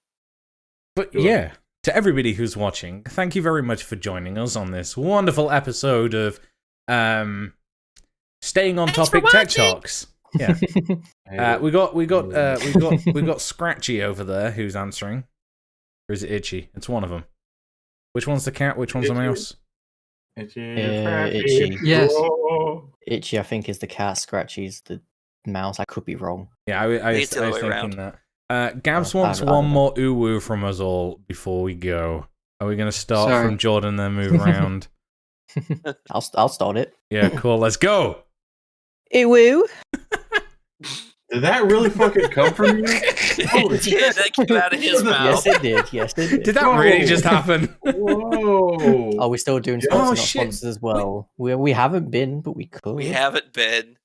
But yeah, to everybody who's watching, thank you very much for joining us on this wonderful episode of Staying on Thanks for Topic Tech watching. Talks. Yeah. we got Scratchy over there who's answering. Or is it Itchy? It's one of them. Which one's the cat? Which one's the mouse? Itchy. Yes. Itchy, I think, is the cat. Scratchy's the mouse. I could be wrong. Yeah, I was It's the other way thinking that. Gabs wants I one don't more uwu from us all before we go. Are we going to start Sorry. from Jordan then move around? I'll start it. Yeah, cool. Let's go. Ew. Did that really fucking come from you? Holy Yeah, that came out of his mouth. Yes, it did. Yes, it did. Did that Whoa. really just happen? Whoa! Are we still doing Yeah. sponsors, Oh, not shit. sponsors as well? We haven't been, but we could. We haven't been.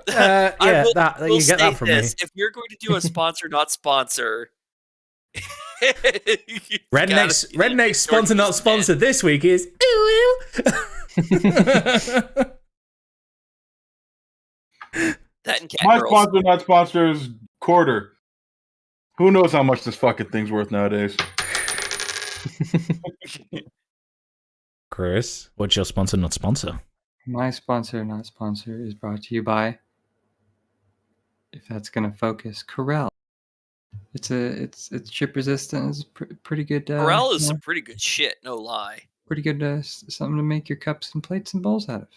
Yeah, I will- that will you get that state from this. me. If you're going to do a sponsor, not sponsor. you gotta Redneck sponsor, not sponsor. This week is. That and cat My girls. sponsor, not sponsor, is quarter. Who knows how much this fucking thing's worth nowadays? Chris, what's your sponsor, not sponsor? My sponsor, not sponsor, is brought to you by, if that's going to focus, Corel. It's chip resistant. It's pretty good. Corel is some pretty good shit, no lie. pretty good something to make your cups and plates and bowls out of.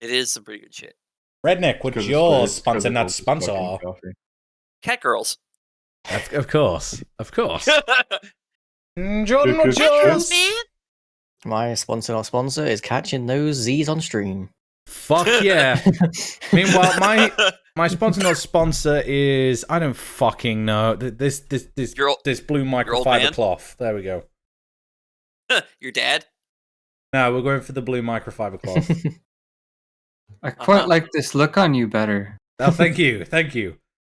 It is some pretty good shit. Redneck, what's 'Cause it's your good- sponsor, it's 'cause not it's fucking sponsor? coffee. Cat girls. Of course. Jordan, Good, what's good, yours? man. My sponsor, not sponsor, is catching those Z's on stream. Fuck yeah. Meanwhile, my sponsor, not sponsor, is I don't fucking know. This Your old blue man? microfiber cloth. There we go. Your dad? No, we're going for the blue microfiber cloth. I quite like this look on you better. Oh, thank you.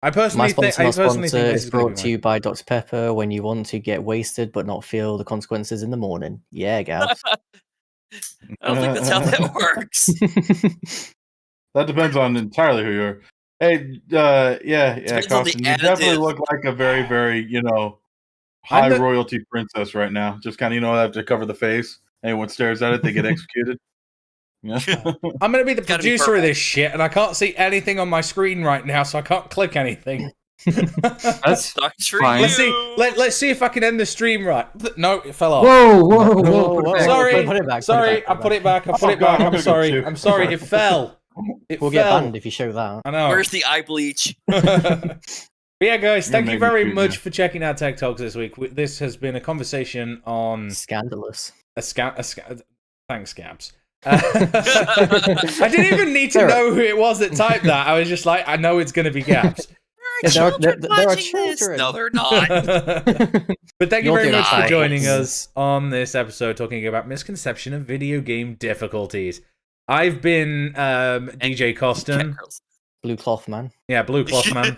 I My personally think. sponsor, not sponsor, this is is gonna brought be to you by Dr. Pepper when you want to get wasted but not feel the consequences in the morning. Yeah, Gabs. I don't think that's how that works. That depends on entirely who you are. Hey, yeah, Depends on the Costin, you definitely additive. look like a very, very, high the- royalty princess right now. Just kind of, have to cover the face. Anyone stares at it, they get executed. Yeah. I'm going to be the Gotta be producer purple. of this shit, and I can't see anything on my screen right now, so I can't click anything. That's Sucks for fine. you. Let's see. Let's see if I can end the stream right. No, it fell off. whoa. Whoa, Sorry, put it back, sorry, I put it back. I put it back. I'm sorry. I'm sorry. It fell. It We'll get fell. banned if you show that. I know. Where's the eye bleach? But yeah, guys, thank You're you making very food much now. for checking out Tech Talks this week. This has been a conversation on Scandalous. Thanks, Gabs. I didn't even need to There are- know who it was that typed that. I was just like, I know it's going to be Gabs. There are There are children. children. No, they're not. But thank you You're very doing much for fine. joining us on this episode talking about misconception of video game difficulties. I've been DJ Cat Costin. girls. Blue cloth man. Yeah, Blue Cloth Man.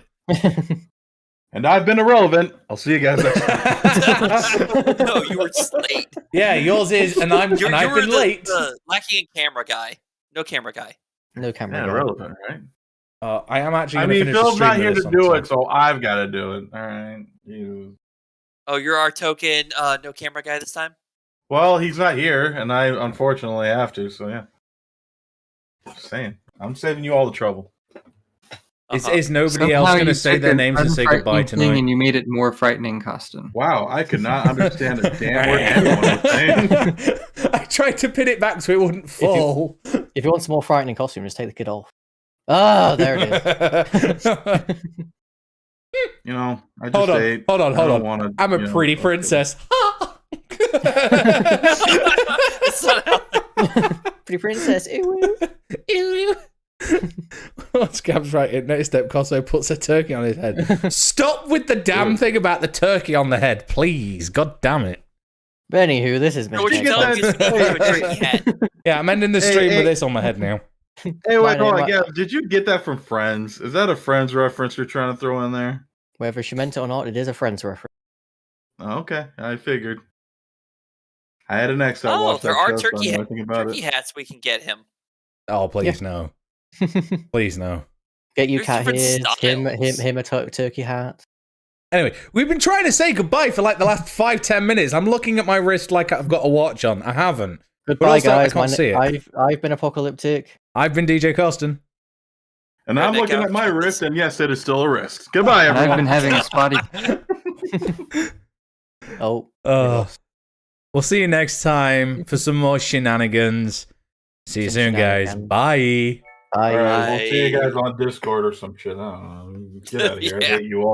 And I've been irrelevant. I'll see you guys next time. No, you were just late. Yeah, yours is, and I've You been were late. the lacking in camera guy. No camera guy. No camera. Yeah, guy. irrelevant, right? I am actually I going to mean, finish the Phil's stream not here with to this do on it, so I've got to do it. All right. You. Oh, you're our token no camera guy this time? Well, he's not here, and I unfortunately have to. So yeah. Just saying. I'm saving you all the trouble. Is nobody Somehow else going you to say took their an names and say goodbye unfrightening thing tonight? and you made it more frightening, Costin. Wow, I could not understand a damn word anyone was saying. I tried to pin it back so it wouldn't fall. If you want some more frightening costume, just take the kid off. Ah, there it is. You know, I just ate. Hold on. I don't wanna, I'm a you know, pretty princess. It's not how- Pretty princess. Ew. Ew. Scab's right. Next step, Cosso puts a turkey on his head. Stop with the damn thing about the turkey on the head, please. God damn it. But anywho, this has been. What you get telling that- me is you a turkey hat. Yeah, I'm ending the stream Hey, with this on my head now. Hey, wait, hold on. Mine- Yeah, did you get that from Friends? Is that a Friends reference you're trying to throw in there? Whether she meant it or not, it is a Friends reference. Oh, okay, I figured. I had an ex that Oh, watched there that are show, so I turkey know nothing about turkey it. hats we can get him. Oh, please no. Please no. Get you There's cat different ears, styles. him a turkey hat. Anyway, we've been trying to say goodbye for like the last 5-10 minutes. I'm looking at my wrist like I've got a watch on. I haven't. Goodbye, also, I guys. can't see it. I've been apocalyptic. I've been DJ Costin. And I'm Nick looking out. at my wrist, and yes, it is still a wrist. Goodbye, And everyone. I've been having a spotty. Oh, We'll see you next time for some more shenanigans. See you Some soon, guys. shenanigans. Bye. I. All right, we'll see you guys on Discord or some shit. I don't know. Get out of here. I Yeah. hate you all.